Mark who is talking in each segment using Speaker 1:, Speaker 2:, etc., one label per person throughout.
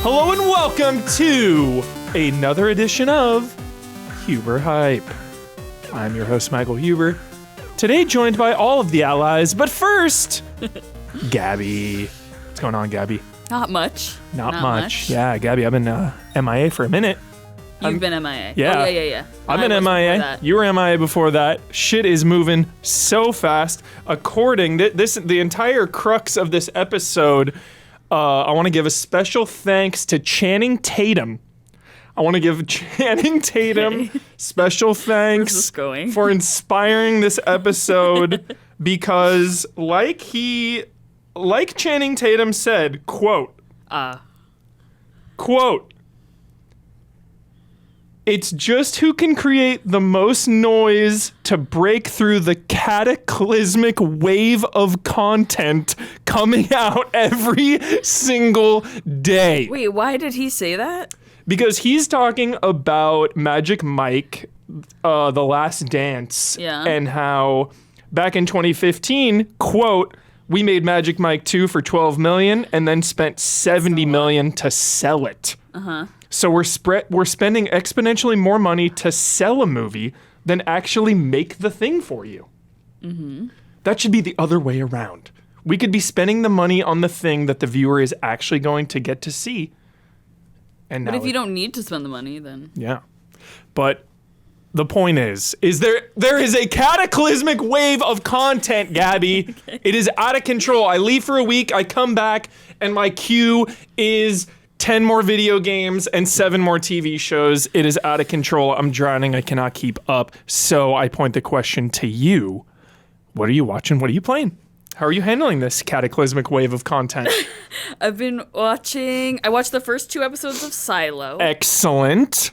Speaker 1: Hello and welcome to another edition of Huber Hype. I'm your host, Michael Huber. Today joined by all of the allies, but first, Gabby. What's going on, Gabby?
Speaker 2: Not much.
Speaker 1: Not much. Yeah, Gabby, I've been MIA for a minute.
Speaker 2: You've been MIA.
Speaker 1: Yeah.
Speaker 2: Oh, yeah.
Speaker 1: I've been MIA. You were MIA before that. Shit is moving so fast. The entire crux of this episode, I want to give a special thanks to Channing Tatum. I want to give Channing Tatum special thanks for inspiring this episode because like Channing Tatum said, quote, "It's just who can create the most noise to break through the cataclysmic wave of content coming out every single day."
Speaker 2: Wait, why did he say that?
Speaker 1: Because he's talking about Magic Mike, The Last Dance, and how back in 2015, quote, "We made Magic Mike 2 for $12 million and then spent $70 million to sell it." So we're spending exponentially more money to sell a movie than actually make the thing for you. That should be the other way around. We could be spending the money on the thing that the viewer is actually going to get to see.
Speaker 2: But if you don't need to spend the money, then...
Speaker 1: Yeah. But the point is there is a cataclysmic wave of content, Gabby. Okay. It is out of control. I leave for a week, I come back, and my queue is 10 more video games and 7 more TV shows. It is out of control. I'm drowning. I cannot keep up. So I point the question to you. What are you watching? What are you playing? How are you handling this cataclysmic wave of content?
Speaker 2: I watched the first 2 episodes of Silo.
Speaker 1: Excellent.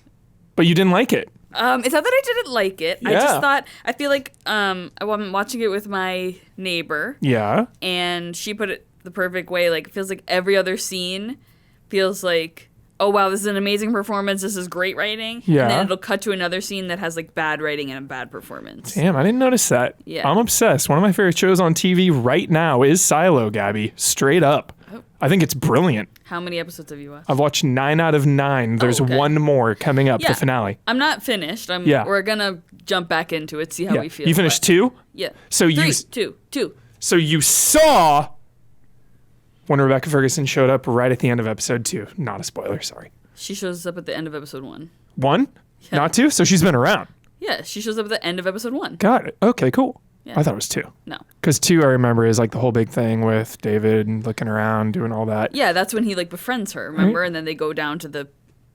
Speaker 1: But you didn't like it.
Speaker 2: It's not that I didn't like it.
Speaker 1: Yeah.
Speaker 2: I feel like I'm watching it with my neighbor.
Speaker 1: Yeah.
Speaker 2: And she put it the perfect way. Like, it feels like every other scene feels like, oh wow, this is an amazing performance, this is great writing.
Speaker 1: Yeah.
Speaker 2: And then it'll cut to another scene that has like bad writing and a bad performance.
Speaker 1: Damn, I didn't notice that.
Speaker 2: Yeah.
Speaker 1: I'm obsessed. One of my favorite shows on TV right now is Silo, Gabby. Straight up. Oh. I think it's brilliant.
Speaker 2: How many episodes have you watched?
Speaker 1: I've watched 9 out of 9. There's one more coming up, the finale.
Speaker 2: I'm not finished. We're gonna jump back into it, see how we feel.
Speaker 1: You finished 2?
Speaker 2: Yeah.
Speaker 1: So
Speaker 2: 2.
Speaker 1: So you saw when Rebecca Ferguson showed up right at the end of episode 2. Not a spoiler, sorry.
Speaker 2: She shows up at the end of episode 1.
Speaker 1: 1? Yeah. Not 2? So she's been around.
Speaker 2: Yeah, she shows up at the end of episode 1.
Speaker 1: Got it. Okay, cool.
Speaker 2: Yeah.
Speaker 1: I thought it was 2.
Speaker 2: No.
Speaker 1: Because 2, I remember, is like the whole big thing with David and looking around, doing all that.
Speaker 2: Yeah, that's when he like befriends her, remember? Right. And then they go down to the...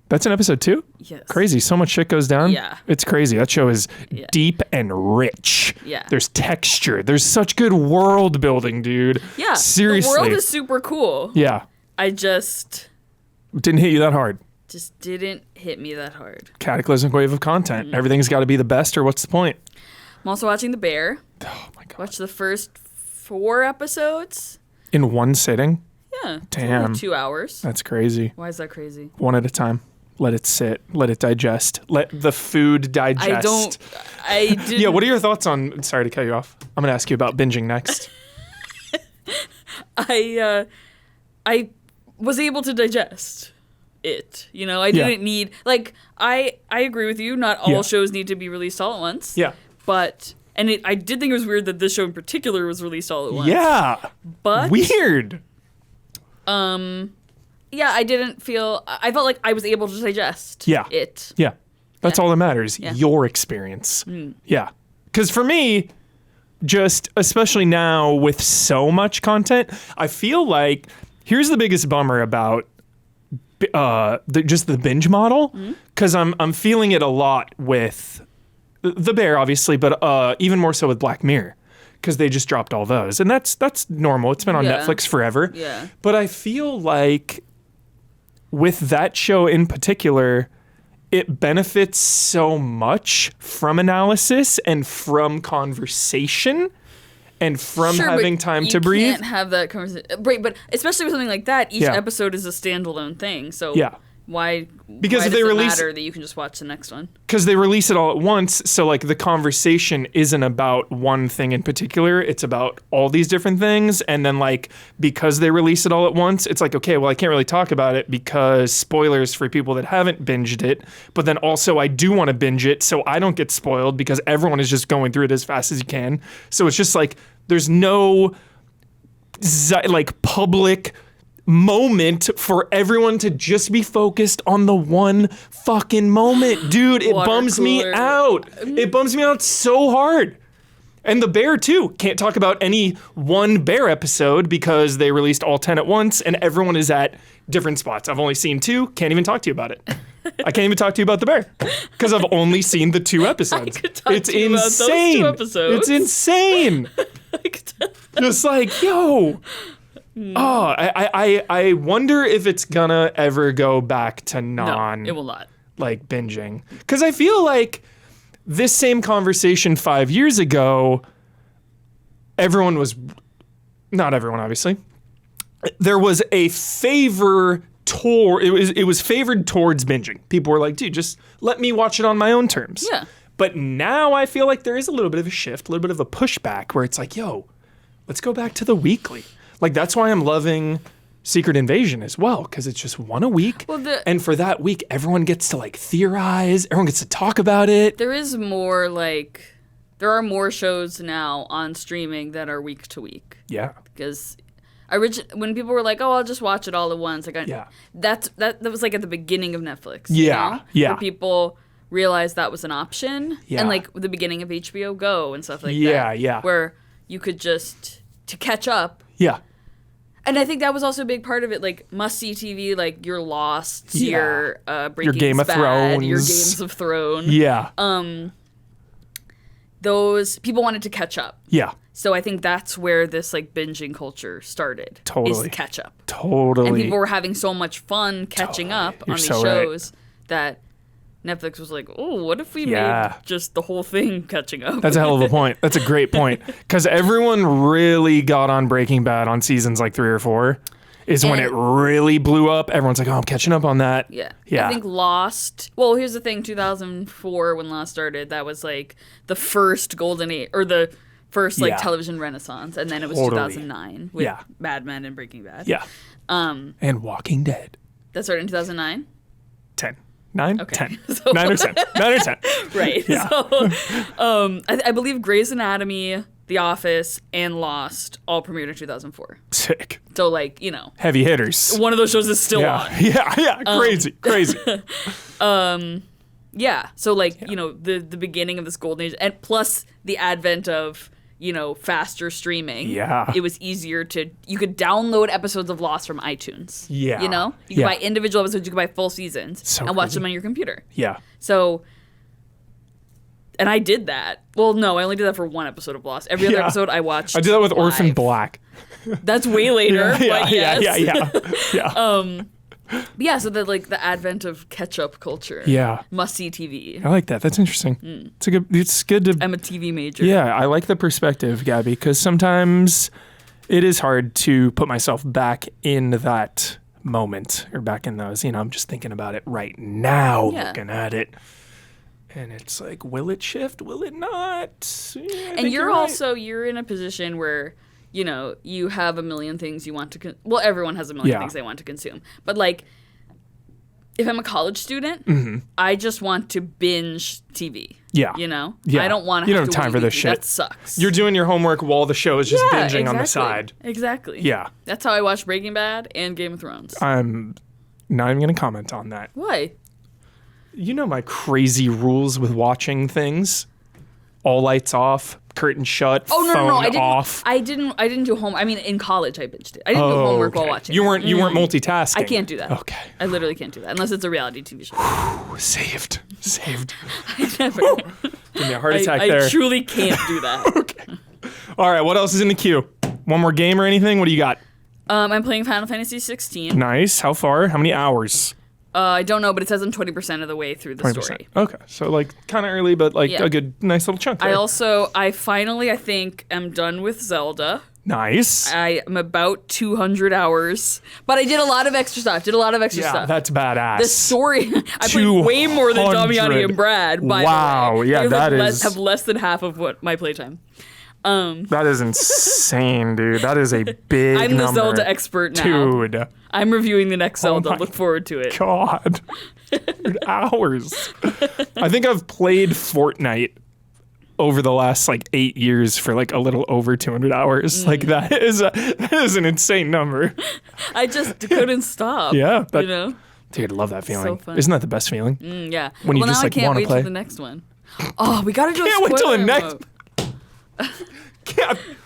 Speaker 1: That's in episode 2?
Speaker 2: Yes.
Speaker 1: Crazy. So much shit goes down.
Speaker 2: Yeah.
Speaker 1: It's crazy. That show is deep and rich.
Speaker 2: Yeah.
Speaker 1: There's texture. There's such good world building, dude.
Speaker 2: Yeah.
Speaker 1: Seriously.
Speaker 2: The world is super cool.
Speaker 1: Yeah.
Speaker 2: I just...
Speaker 1: Didn't hit you that hard.
Speaker 2: Just didn't hit me that hard.
Speaker 1: Cataclysmic wave of content. Everything's got to be the best, or what's the point?
Speaker 2: I'm also watching The Bear.
Speaker 1: Oh my god.
Speaker 2: Watched the first 4 episodes.
Speaker 1: In one sitting?
Speaker 2: Yeah.
Speaker 1: Damn.
Speaker 2: 2 hours.
Speaker 1: That's crazy.
Speaker 2: Why is that crazy?
Speaker 1: One at a time. Let it sit. Let it digest. Let the food digest.
Speaker 2: I didn't.
Speaker 1: Yeah, what are your thoughts on... Sorry to cut you off. I'm going to ask you about binging next.
Speaker 2: I was able to digest it. You know, I didn't need... Like, I agree with you. Not all shows need to be released all at once.
Speaker 1: Yeah.
Speaker 2: But... And I did think it was weird that this show in particular was released all at once.
Speaker 1: Yeah.
Speaker 2: But...
Speaker 1: Weird.
Speaker 2: Yeah, I didn't feel... I felt like I was able to digest it.
Speaker 1: Yeah. That's all that matters. Yeah. Your experience. Yeah. Because for me, just especially now with so much content, I feel like... Here's the biggest bummer about just the binge model. Because I'm feeling it a lot with The Bear, obviously, but even more so with Black Mirror. Because they just dropped all those. And that's normal. It's been on Netflix forever.
Speaker 2: Yeah.
Speaker 1: But I feel like with that show in particular, it benefits so much from analysis and from conversation and from having time to breathe. You
Speaker 2: can't have that conversation. Right, but especially with something like that, each episode is a standalone thing. So
Speaker 1: Because
Speaker 2: why
Speaker 1: if they
Speaker 2: does it
Speaker 1: release
Speaker 2: matter that you can just watch the next one?
Speaker 1: Because they release it all at once, so like the conversation isn't about one thing in particular, it's about all these different things, and then like because they release it all at once, it's like, okay, well I can't really talk about it because spoilers for people that haven't binged it, but then also I do want to binge it so I don't get spoiled because everyone is just going through it as fast as you can. So it's just like there's no like public moment for everyone to just be focused on the one fucking moment. Dude, it bums me out. It bums me out so hard. And the Bear too. Can't talk about any one Bear episode because they released all 10 at once and everyone is at different spots. I've only seen 2. Can't even talk to you about it. I can't even talk to you about the Bear because I've only seen the 2 episodes. It's insane.
Speaker 2: About those 2 episodes.
Speaker 1: It's insane. Just like, yo. Oh, I wonder if it's gonna ever go back to
Speaker 2: No, it will not.
Speaker 1: Like binging. Because I feel like this same conversation 5 years ago, everyone was, not everyone obviously, there was a favor toward, it was favored towards binging. People were like, dude, just let me watch it on my own terms.
Speaker 2: Yeah.
Speaker 1: But now I feel like there is a little bit of a shift, a little bit of a pushback where it's like, yo, let's go back to the weekly. Like, that's why I'm loving Secret Invasion as well, because it's just one a week. Well, and for that week, everyone gets to, like, theorize. Everyone gets to talk about it.
Speaker 2: There is more, like, there are more shows now on streaming that are week to week.
Speaker 1: Yeah.
Speaker 2: Because when people were like, oh, I'll just watch it all at once. Like, that was, like, at the beginning of Netflix.
Speaker 1: Yeah,
Speaker 2: you know?
Speaker 1: yeah.
Speaker 2: Where people realized that was an option. Yeah. And, like, the beginning of HBO Go and stuff like that.
Speaker 1: Yeah, yeah.
Speaker 2: Where you could just, to catch up.
Speaker 1: Yeah.
Speaker 2: And I think that was also a big part of it, like must-see TV, like your Lost, your Breaking
Speaker 1: your Game of Thrones,
Speaker 2: your Games of Thrones.
Speaker 1: Yeah.
Speaker 2: Those people wanted to catch up.
Speaker 1: Yeah.
Speaker 2: So I think that's where this like binging culture started.
Speaker 1: Totally.
Speaker 2: Is catch up.
Speaker 1: Totally.
Speaker 2: And people were having so much fun catching up on these shows that Netflix was like, oh, what if we made just the whole thing catching up?
Speaker 1: That's a hell of a point. That's a great point. Because everyone really got on Breaking Bad on seasons like 3 or 4 when it really blew up. Everyone's like, oh, I'm catching up on that.
Speaker 2: Yeah.
Speaker 1: Yeah.
Speaker 2: I think Lost, well, here's the thing, 2004 when Lost started, that was like the first golden age, or the first like television renaissance. And then it was 2009 with Mad Men and Breaking Bad.
Speaker 1: Yeah. And Walking Dead.
Speaker 2: That started in 2009?
Speaker 1: 10. 9? Okay. 10.
Speaker 2: So,
Speaker 1: 9 or 10. 9 or 10.
Speaker 2: Right. Yeah. So, I believe Grey's Anatomy, The Office, and Lost all premiered in 2004.
Speaker 1: Sick.
Speaker 2: So, like, you know.
Speaker 1: Heavy hitters.
Speaker 2: One of those shows is still on.
Speaker 1: Yeah. Crazy.
Speaker 2: Yeah. So, like, you know, the beginning of this golden age, and plus the advent of, you know, faster streaming.
Speaker 1: Yeah.
Speaker 2: It was easier you could download episodes of Lost from iTunes.
Speaker 1: Yeah.
Speaker 2: You know? You could buy individual episodes, you could buy full seasons and watch them on your computer.
Speaker 1: Yeah.
Speaker 2: So, and I did that. Well, no, I only did that for one episode of Lost. Every other episode I watched.
Speaker 1: I did that with
Speaker 2: live.
Speaker 1: Orphan Black.
Speaker 2: That's way later, but yes.
Speaker 1: Yeah.
Speaker 2: Yeah, so the advent of catch-up culture.
Speaker 1: Yeah.
Speaker 2: Must-see TV.
Speaker 1: I like that. That's interesting. It's good to...
Speaker 2: I'm a TV major.
Speaker 1: Yeah, I like the perspective, Gabby, because sometimes it is hard to put myself back in that moment or back in those, you know, I'm just thinking about it right now, looking at it. And it's like, will it shift? Will it not? Yeah,
Speaker 2: and you're in a position where, you know, you have a million things you want to, everyone has a million things they want to consume. But like, if I'm a college student, I just want to binge TV. Yeah. You know? Yeah. I don't want to have time for this shit. That sucks.
Speaker 1: You're doing your homework while the show is just binging on the side.
Speaker 2: Exactly.
Speaker 1: Yeah.
Speaker 2: That's how I watch Breaking Bad and Game of Thrones.
Speaker 1: I'm not even going to comment on that.
Speaker 2: Why?
Speaker 1: You know my crazy rules with watching things. All lights off, curtain shut, phone off.
Speaker 2: I didn't do homework. I mean, in college I binged it. I didn't do homework while watching.
Speaker 1: You weren't multitasking.
Speaker 2: I can't do that.
Speaker 1: Okay.
Speaker 2: I literally can't do that unless it's a reality TV show.
Speaker 1: Saved.
Speaker 2: I never.
Speaker 1: Give me a heart attack there.
Speaker 2: I truly can't do that.
Speaker 1: Okay. All right. What else is in the queue? One more game or anything? What do you got?
Speaker 2: I'm playing Final Fantasy 16.
Speaker 1: Nice. How far? How many hours?
Speaker 2: I don't know, but it says I'm 20% of the way through the 20%. Story.
Speaker 1: Okay, so like kind of early, but like a good, nice little chunk there.
Speaker 2: I finally, I think, am done with Zelda.
Speaker 1: Nice.
Speaker 2: I am about 200 hours, but I did a lot of extra stuff.
Speaker 1: Yeah, that's badass.
Speaker 2: The story, I played way more than Damiani and Brad, by the way.
Speaker 1: Yeah, that is...
Speaker 2: have less than half of what my playtime.
Speaker 1: That is insane, dude. That is a big
Speaker 2: I'm the
Speaker 1: number.
Speaker 2: Zelda expert now.
Speaker 1: Dude.
Speaker 2: I'm reviewing the next Zelda. Look forward to it.
Speaker 1: God. Dude, hours. I think I've played Fortnite over the last 8 years for a little over 200 hours. That is an insane number.
Speaker 2: I just couldn't stop.
Speaker 1: Yeah.
Speaker 2: Dude,
Speaker 1: I love that feeling.
Speaker 2: So fun.
Speaker 1: Isn't that the best feeling?
Speaker 2: Yeah.
Speaker 1: When you just
Speaker 2: now I can't
Speaker 1: want to
Speaker 2: wait
Speaker 1: play.
Speaker 2: till the next one. Oh, we gotta do a
Speaker 1: Can't wait till the
Speaker 2: spoiler
Speaker 1: next...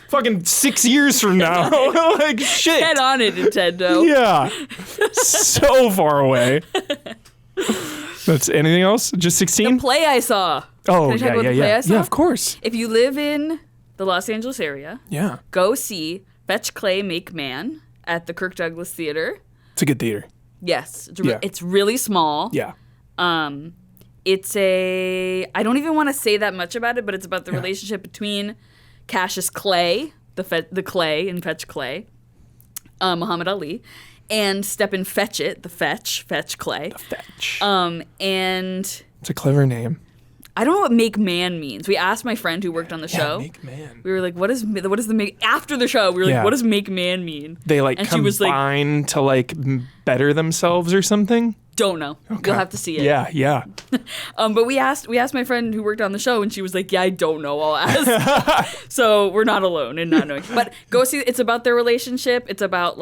Speaker 1: fucking 6 years from now. Shit.
Speaker 2: Get on it, Nintendo.
Speaker 1: Yeah. So far away. That's anything else? Just 16?
Speaker 2: The play I saw.
Speaker 1: Oh,
Speaker 2: Can I talk about the play I saw?
Speaker 1: Yeah, of course.
Speaker 2: If you live in the Los Angeles area,
Speaker 1: Yeah.
Speaker 2: go see Fetch Clay, Make Man at the Kirk Douglas Theater.
Speaker 1: It's a good theater.
Speaker 2: Yes. It's really small.
Speaker 1: Yeah.
Speaker 2: It's I don't even want to say that much about it, but it's about the relationship between Cassius Clay, the Clay in Fetch Clay, Muhammad Ali, and Stepin Fetchit, Fetch Clay.
Speaker 1: The Fetch.
Speaker 2: And
Speaker 1: It's a clever name.
Speaker 2: I don't know what make man means. We asked my friend who worked on the show.
Speaker 1: Make man.
Speaker 2: We were like, what is the make after the show? We were like, what does make man mean?
Speaker 1: They
Speaker 2: and
Speaker 1: combine to better themselves or something?
Speaker 2: Don't know. Okay. You'll have to see it.
Speaker 1: Yeah.
Speaker 2: But we asked my friend who worked on the show, and she was like, "Yeah, I don't know. I'll ask." So we're not alone in not knowing. But go see. It's about their relationship. It's about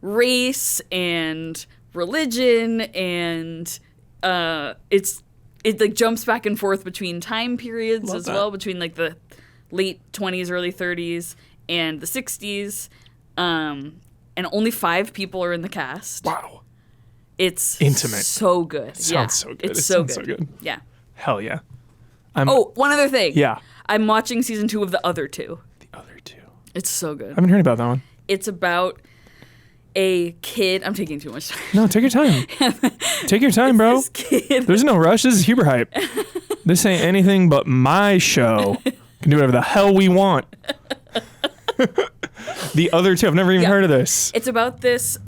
Speaker 2: race and religion, and it jumps back and forth between time periods as well, between the late 20s, early 30s, and the 60s. And only 5 people are in the cast.
Speaker 1: Wow.
Speaker 2: It's
Speaker 1: intimate.
Speaker 2: So good.
Speaker 1: Sounds so good.
Speaker 2: It's
Speaker 1: so
Speaker 2: good.
Speaker 1: good.
Speaker 2: Yeah.
Speaker 1: Hell yeah.
Speaker 2: One other thing.
Speaker 1: Yeah.
Speaker 2: I'm watching season 2 of The Other Two.
Speaker 1: The Other Two.
Speaker 2: It's so good.
Speaker 1: I haven't heard about that one.
Speaker 2: It's about a kid. I'm taking too much time.
Speaker 1: No, take your time. Take your time, bro.
Speaker 2: This kid.
Speaker 1: There's no rush. This is Huber Hype. This ain't anything but my show. We can do whatever the hell we want. The Other Two. I've never even heard of this.
Speaker 2: It's about this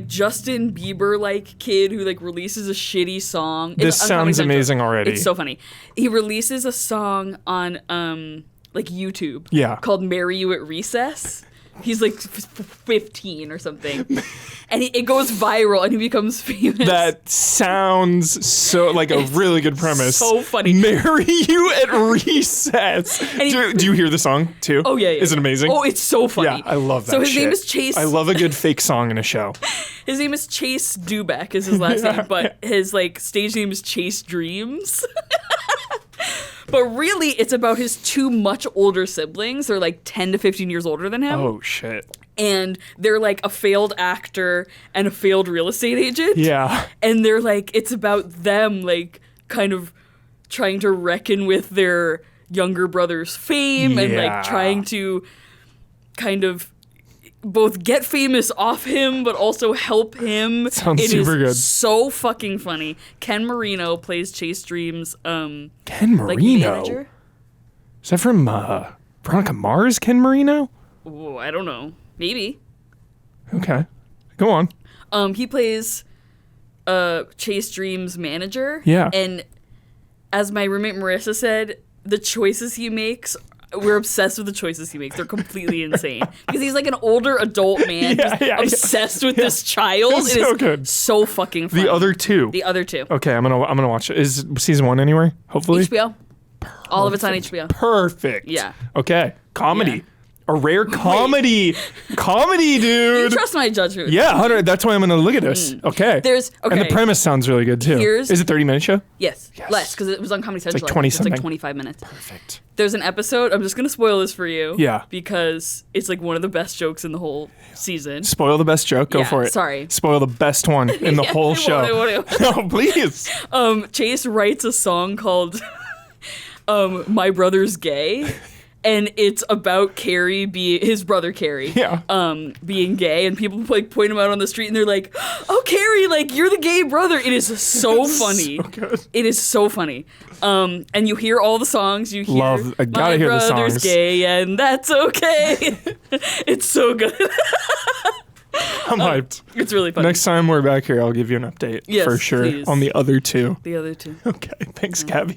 Speaker 2: Justin Bieber kid who releases a shitty song.
Speaker 1: This sounds amazing already.
Speaker 2: It's so funny. He releases a song on YouTube.
Speaker 1: Yeah.
Speaker 2: Called "Marry You at Recess." He's 15 or something, and it goes viral, and he becomes famous.
Speaker 1: That sounds so a really good premise.
Speaker 2: So funny.
Speaker 1: Marry you at recess. Do you hear the song too?
Speaker 2: Oh yeah.
Speaker 1: Is it amazing?
Speaker 2: Oh, it's so funny.
Speaker 1: Yeah, I love that.
Speaker 2: So his
Speaker 1: shit.
Speaker 2: name is Chase.
Speaker 1: I love a good fake song in a show.
Speaker 2: His name is Chase Dubeck is his last name, but his stage name is Chase Dreams. But really, it's about his 2 much older siblings. They're 10 to 15 years older than him.
Speaker 1: Oh, shit.
Speaker 2: And they're a failed actor and a failed real estate agent.
Speaker 1: Yeah.
Speaker 2: And they're it's about them kind of trying to reckon with their younger brother's fame and trying to kind of both get famous off him, but also help him.
Speaker 1: Sounds super good.
Speaker 2: So fucking funny. Ken Marino plays Chase Dreams.
Speaker 1: Ken Marino.
Speaker 2: Manager.
Speaker 1: Is that from Veronica Mars? Ken Marino?
Speaker 2: Oh, I don't know. Maybe.
Speaker 1: Okay, go on.
Speaker 2: He plays Chase Dreams' manager.
Speaker 1: Yeah.
Speaker 2: And as my roommate Marissa said, the choices he makes. We're obsessed with the choices he makes. They're completely insane. Because he's an older adult man obsessed with this child.
Speaker 1: It's so good.
Speaker 2: So fucking funny.
Speaker 1: The Other Two.
Speaker 2: The Other Two.
Speaker 1: Okay, I'm gonna watch it. Is season 1 anywhere? Hopefully.
Speaker 2: HBO. Perfect. All of it's on HBO.
Speaker 1: Perfect.
Speaker 2: Yeah.
Speaker 1: Okay. Comedy.
Speaker 2: Yeah.
Speaker 1: A rare comedy. Comedy, dude.
Speaker 2: You trust my judgment.
Speaker 1: Yeah, 100. That's why I'm going to look at this. Okay. And the premise sounds really good, too. Is it a 30-minute show?
Speaker 2: Yes. Less, because it was on Comedy Central.
Speaker 1: It's 20-something.
Speaker 2: It's 25 minutes.
Speaker 1: Perfect.
Speaker 2: There's an episode. I'm just going to spoil this for you.
Speaker 1: Yeah.
Speaker 2: Because it's one of the best jokes in the whole season.
Speaker 1: Spoil the best joke? Go for it.
Speaker 2: Sorry.
Speaker 1: Spoil the best one in the whole show.
Speaker 2: I won't.
Speaker 1: No, please.
Speaker 2: Chase writes a song called My Brother's Gay. and it's about Carrie his brother Carrie, being gay, and people like point him out on the street, and they're like, "Oh, Carrie, like you're the gay brother." It is so funny. So good. It is so funny. And you hear all the songs. You hear,
Speaker 1: I gotta hear the songs.
Speaker 2: My brother's gay, and that's okay. It's so good.
Speaker 1: I'm hyped.
Speaker 2: It's really funny.
Speaker 1: Next time we're back here, I'll give you an update for sure
Speaker 2: please.
Speaker 1: on the other two.
Speaker 2: The other two.
Speaker 1: Okay, thanks, Gabby.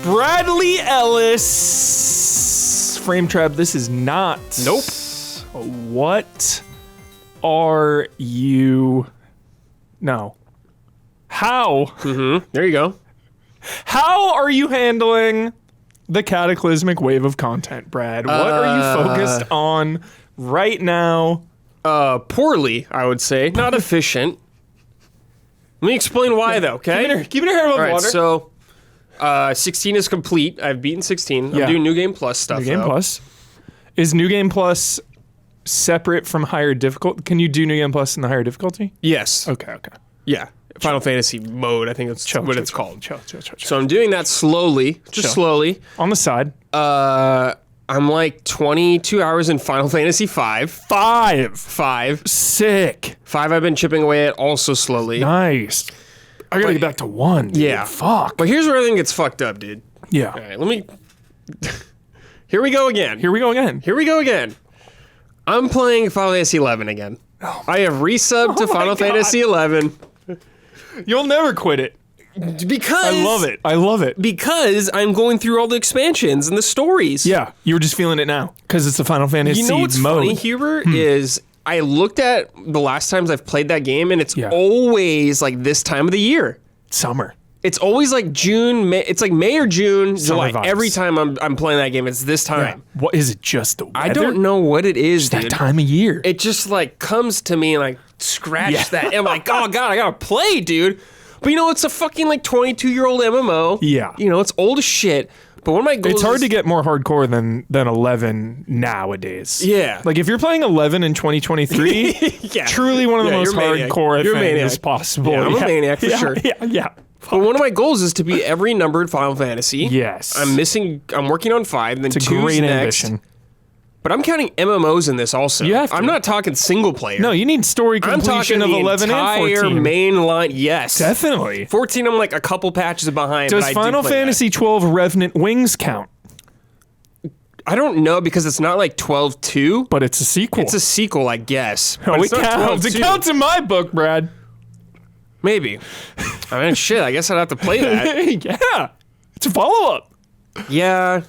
Speaker 1: Bradley Ellis. Frame trap, this is not.
Speaker 3: Nope.
Speaker 1: What are you... No. How?
Speaker 3: Mm-hmm. There you go.
Speaker 1: How are you handling the cataclysmic wave of content, Brad? What are you focused on right now?
Speaker 3: Poorly, I would say. Not efficient. Let me explain why, though, okay?
Speaker 1: Keeping your hair above water.
Speaker 3: So, 16 is complete. I've beaten 16. I'm doing New Game Plus stuff,
Speaker 1: New Game Plus. Is New Game Plus separate from higher difficulty? Can you do New Game Plus in the higher difficulty?
Speaker 3: Yes.
Speaker 1: Okay.
Speaker 3: Yeah. Final Fantasy mode, I think that's what it's called.
Speaker 1: Chill.
Speaker 3: So I'm doing that slowly. Just slowly.
Speaker 1: On the side.
Speaker 3: I'm like 22 hours in Final Fantasy 5. 5.
Speaker 1: Sick.
Speaker 3: 5 I've been chipping away at also slowly.
Speaker 1: Nice. I gotta get back to 1. Dude.
Speaker 3: Yeah.
Speaker 1: Fuck.
Speaker 3: But here's where everything gets fucked up, dude.
Speaker 1: Yeah.
Speaker 3: All right, let me... Here we go again. I'm playing Final Fantasy 11 again.
Speaker 1: Oh.
Speaker 3: I have resubbed to Final Fantasy 11.
Speaker 1: You'll never quit it.
Speaker 3: Because...
Speaker 1: I love it.
Speaker 3: Because I'm going through all the expansions and the stories.
Speaker 1: Yeah. You were just feeling it now. Because it's the Final Fantasy mode.
Speaker 3: You know what's funny, Huber, is I looked at the last times I've played that game, and it's always like this time of the year.
Speaker 1: Summer.
Speaker 3: It's always like June, May. It's like May or June,
Speaker 1: Summer
Speaker 3: July.
Speaker 1: vibes.
Speaker 3: Every time I'm playing that game, it's this time.
Speaker 1: Yeah. What is it? Just the weather?
Speaker 3: I don't know what it is,
Speaker 1: It's
Speaker 3: dude.
Speaker 1: that time of year.
Speaker 3: It just like comes to me and like scratch that. And I'm like, oh god, I gotta play, dude. But you know, it's a fucking like 22-year-old MMO.
Speaker 1: Yeah.
Speaker 3: You know, it's old as shit. But one of my goals
Speaker 1: It's hard to get more hardcore than 11 nowadays.
Speaker 3: Yeah.
Speaker 1: Like if you're playing 11 in 2023, truly one of the most hardcore things possible.
Speaker 3: Yeah, I'm a maniac for sure.
Speaker 1: Yeah.
Speaker 3: But one of my goals is to beat every numbered Final Fantasy.
Speaker 1: Yes.
Speaker 3: I'm working on 5, and then 2's
Speaker 1: It's a great
Speaker 3: next.
Speaker 1: ambition.
Speaker 3: But I'm counting MMOs in this also.
Speaker 1: You have to.
Speaker 3: I'm not talking single player.
Speaker 1: No, you need story completion of 11 and 14.
Speaker 3: entire main line. Yes.
Speaker 1: Definitely.
Speaker 3: 14, I'm like a couple patches behind.
Speaker 1: Does Final Fantasy 12 Revenant Wings count?
Speaker 3: I don't know because it's not like 12-2.
Speaker 1: But it's a sequel.
Speaker 3: It's a sequel, I guess.
Speaker 1: Oh,
Speaker 3: But
Speaker 1: it
Speaker 3: it's not
Speaker 1: counts.
Speaker 3: 12-2.
Speaker 1: It counts in my book, Brad.
Speaker 3: Maybe. I mean, shit, I guess I'd have to play that.
Speaker 1: Yeah. It's a follow-up.
Speaker 3: Yeah.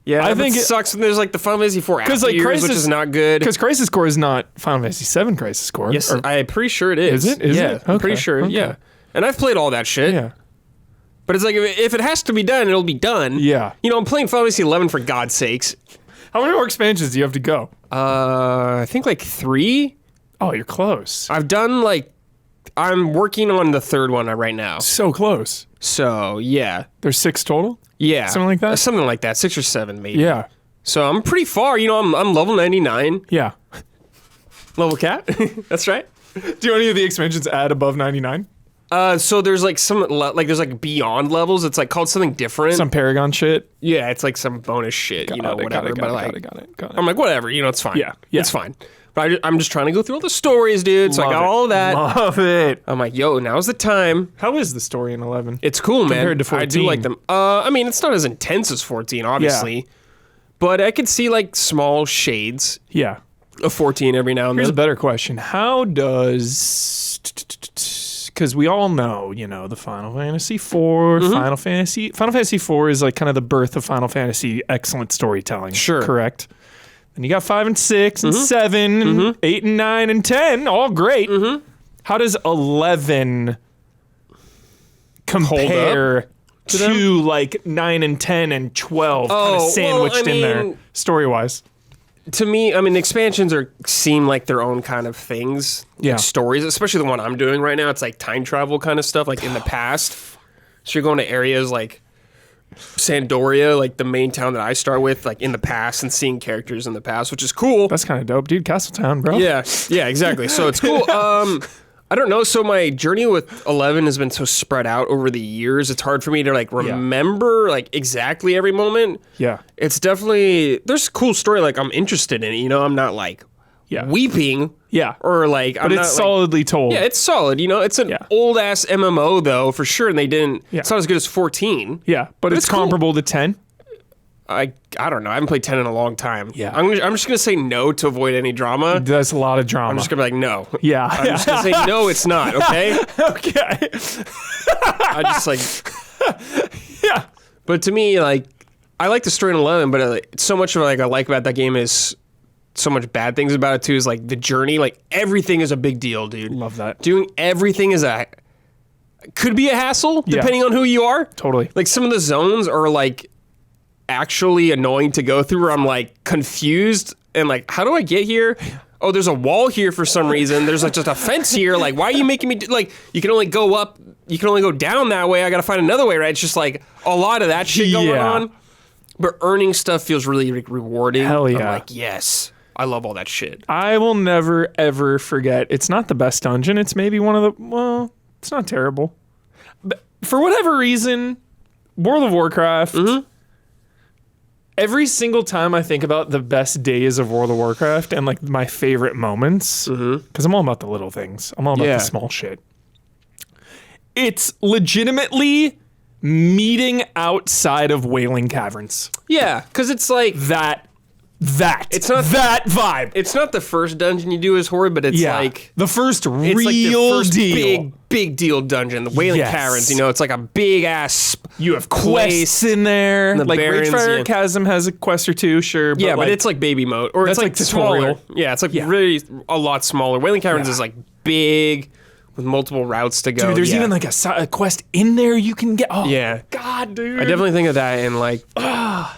Speaker 3: Yeah,
Speaker 1: I think
Speaker 3: it sucks when there's like the Final Fantasy 4 after
Speaker 1: like
Speaker 3: years, which is not good.
Speaker 1: Because Crisis Core is not Final Fantasy 7 Crisis Core.
Speaker 3: Yes, I'm pretty sure it is.
Speaker 1: Is it? Is
Speaker 3: it? I'm pretty sure, yeah. And I've played all that shit.
Speaker 1: Yeah.
Speaker 3: But it's like, if it has to be done, it'll be done.
Speaker 1: Yeah.
Speaker 3: You know, I'm playing Final Fantasy 11 for God's sakes.
Speaker 1: How many more expansions do you have to go?
Speaker 3: I think like 3.
Speaker 1: Oh, you're close.
Speaker 3: I've done like, I'm working on the 3rd one right now.
Speaker 1: So close.
Speaker 3: So, yeah.
Speaker 1: There's 6 total?
Speaker 3: Yeah.
Speaker 1: Something like that?
Speaker 3: Something like that. 6 or 7 maybe.
Speaker 1: Yeah.
Speaker 3: So I'm pretty far. You know, I'm level 99.
Speaker 1: Yeah.
Speaker 3: Level cap. That's right.
Speaker 1: Do any of the expansions add above 99?
Speaker 3: So there's like there's like beyond levels. It's like called something different.
Speaker 1: Some Paragon shit?
Speaker 3: Yeah, it's like some bonus shit, whatever.
Speaker 1: Got it.
Speaker 3: I'm like, whatever, it's fine.
Speaker 1: Yeah.
Speaker 3: It's fine. But I'm just trying to go through all the stories, dude. So I got all of that.
Speaker 1: Love it.
Speaker 3: I'm like, yo, now's the time.
Speaker 1: How is the story in 11?
Speaker 3: It's cool, man.
Speaker 1: Compared to 14.
Speaker 3: I do like them. I mean, it's not as intense as 14, obviously. Yeah. But I could see like small shades of 14 every now and then.
Speaker 1: Here's a better question. How does... Because we all know, the Final Fantasy 4, Final Fantasy 4 is like kind of the birth of Final Fantasy excellent storytelling.
Speaker 3: Sure.
Speaker 1: Correct? And you got 5 and 6 and 7 and 8 and 9 and 10, all great. How does 11 compare to like 9 and 10 and 12 kind of sandwiched in there, story-wise?
Speaker 3: To me, I mean, expansions seem like their own kind of things.
Speaker 1: Yeah.
Speaker 3: Like stories, especially the one I'm doing right now. It's like time travel kind of stuff, like in the past. So you're going to areas like Sandoria, like the main town that I start with, like in the past, and seeing characters in the past, which is cool.
Speaker 1: That's kind of dope, dude. Castletown, bro.
Speaker 3: Yeah, exactly. So it's cool. I don't know. So my journey with 11 has been so spread out over the years. It's hard for me to like remember like exactly every moment.
Speaker 1: Yeah.
Speaker 3: It's definitely, there's a cool story. Like I'm interested in it. You know, I'm not like weeping.
Speaker 1: Yeah.
Speaker 3: Or like,
Speaker 1: but it's solidly told.
Speaker 3: Yeah, it's solid. You know, it's an old ass MMO though, for sure. And they didn't, it's not as good as 14.
Speaker 1: Yeah. But it's comparable to 10.
Speaker 3: I don't know. I haven't played 10 in a long time.
Speaker 1: Yeah.
Speaker 3: I'm just going to say no to avoid any drama.
Speaker 1: There's a lot of drama.
Speaker 3: I'm just going to be like, no.
Speaker 1: Yeah.
Speaker 3: I'm just going to say, no, it's not, okay?
Speaker 1: Okay.
Speaker 3: I just like...
Speaker 1: Yeah.
Speaker 3: But to me, like, I like the story in 11, but so much of like I like about that game is so much bad things about it too, is like the journey. Like everything is a big deal, dude.
Speaker 1: Love that.
Speaker 3: Doing everything is could be a hassle, depending on who you are.
Speaker 1: Totally.
Speaker 3: Like some of the zones are like actually annoying to go through where I'm like confused and like, how do I get here? Oh, there's a wall here for some reason. There's like just a fence here. Like, why are you making me like, you can only go up, you can only go down that way. I got to find another way, right? It's just like a lot of that shit going on. But earning stuff feels really rewarding.
Speaker 1: Hell yeah.
Speaker 3: I'm like, yes, I love all that shit.
Speaker 1: I will never, ever forget. It's not the best dungeon. It's maybe one of the, well, it's not terrible. But for whatever reason, World of Warcraft, every single time I think about the best days of World of Warcraft and like my favorite moments, because I'm all about the little things. I'm all about the small shit. It's legitimately meeting outside of Wailing Caverns.
Speaker 3: Yeah, because it's like
Speaker 1: that. It's not that vibe.
Speaker 3: It's not the first dungeon you do as horrid, but it's like
Speaker 1: the first real
Speaker 3: it's like the first
Speaker 1: deal.
Speaker 3: Big deal dungeon. The Wailing Caverns, you know, it's like a big ass.
Speaker 1: You have quests in there.
Speaker 3: The
Speaker 1: like
Speaker 3: Barrens,
Speaker 1: Ragefire Chasm has a quest or two, sure. But
Speaker 3: but it's like baby mode, or it's like
Speaker 1: tutorial.
Speaker 3: Smaller. Yeah, it's like really a lot smaller. Wailing Caverns is like big with multiple routes to go.
Speaker 1: Dude, there's even like a quest in there you can get. Oh,
Speaker 3: yeah.
Speaker 1: God, dude.
Speaker 3: I definitely think of that in like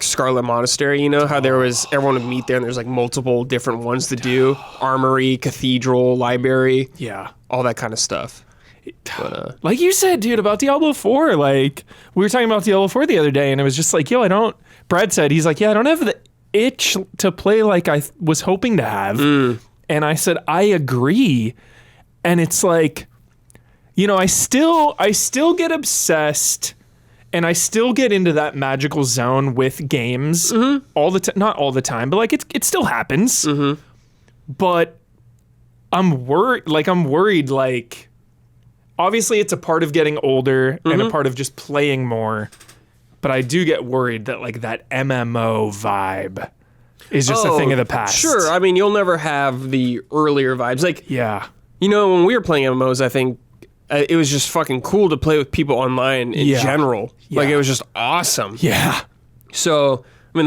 Speaker 3: Scarlet Monastery, you know, how there was, everyone would meet there and there's like multiple different ones to do. Armory, cathedral, library.
Speaker 1: Yeah.
Speaker 3: All that kind of stuff. But,
Speaker 1: like you said, dude, about Diablo 4, like we were talking about Diablo 4 the other day and it was just like, Brad said, he's like, I don't have the itch to play like I was hoping to have. And I said, I agree. And it's like, I still get obsessed and I still get into that magical zone with games all the time. Not all the time, but like it still happens. But I'm worried, like obviously it's a part of getting older and a part of just playing more. But I do get worried that like that MMO vibe is just a thing of the past.
Speaker 3: Sure. I mean, you'll never have the earlier vibes. Like, you know, when we were playing MMOs, I think it was just fucking cool to play with people online in general. Like, it was just awesome.
Speaker 1: Yeah.
Speaker 3: So, I mean,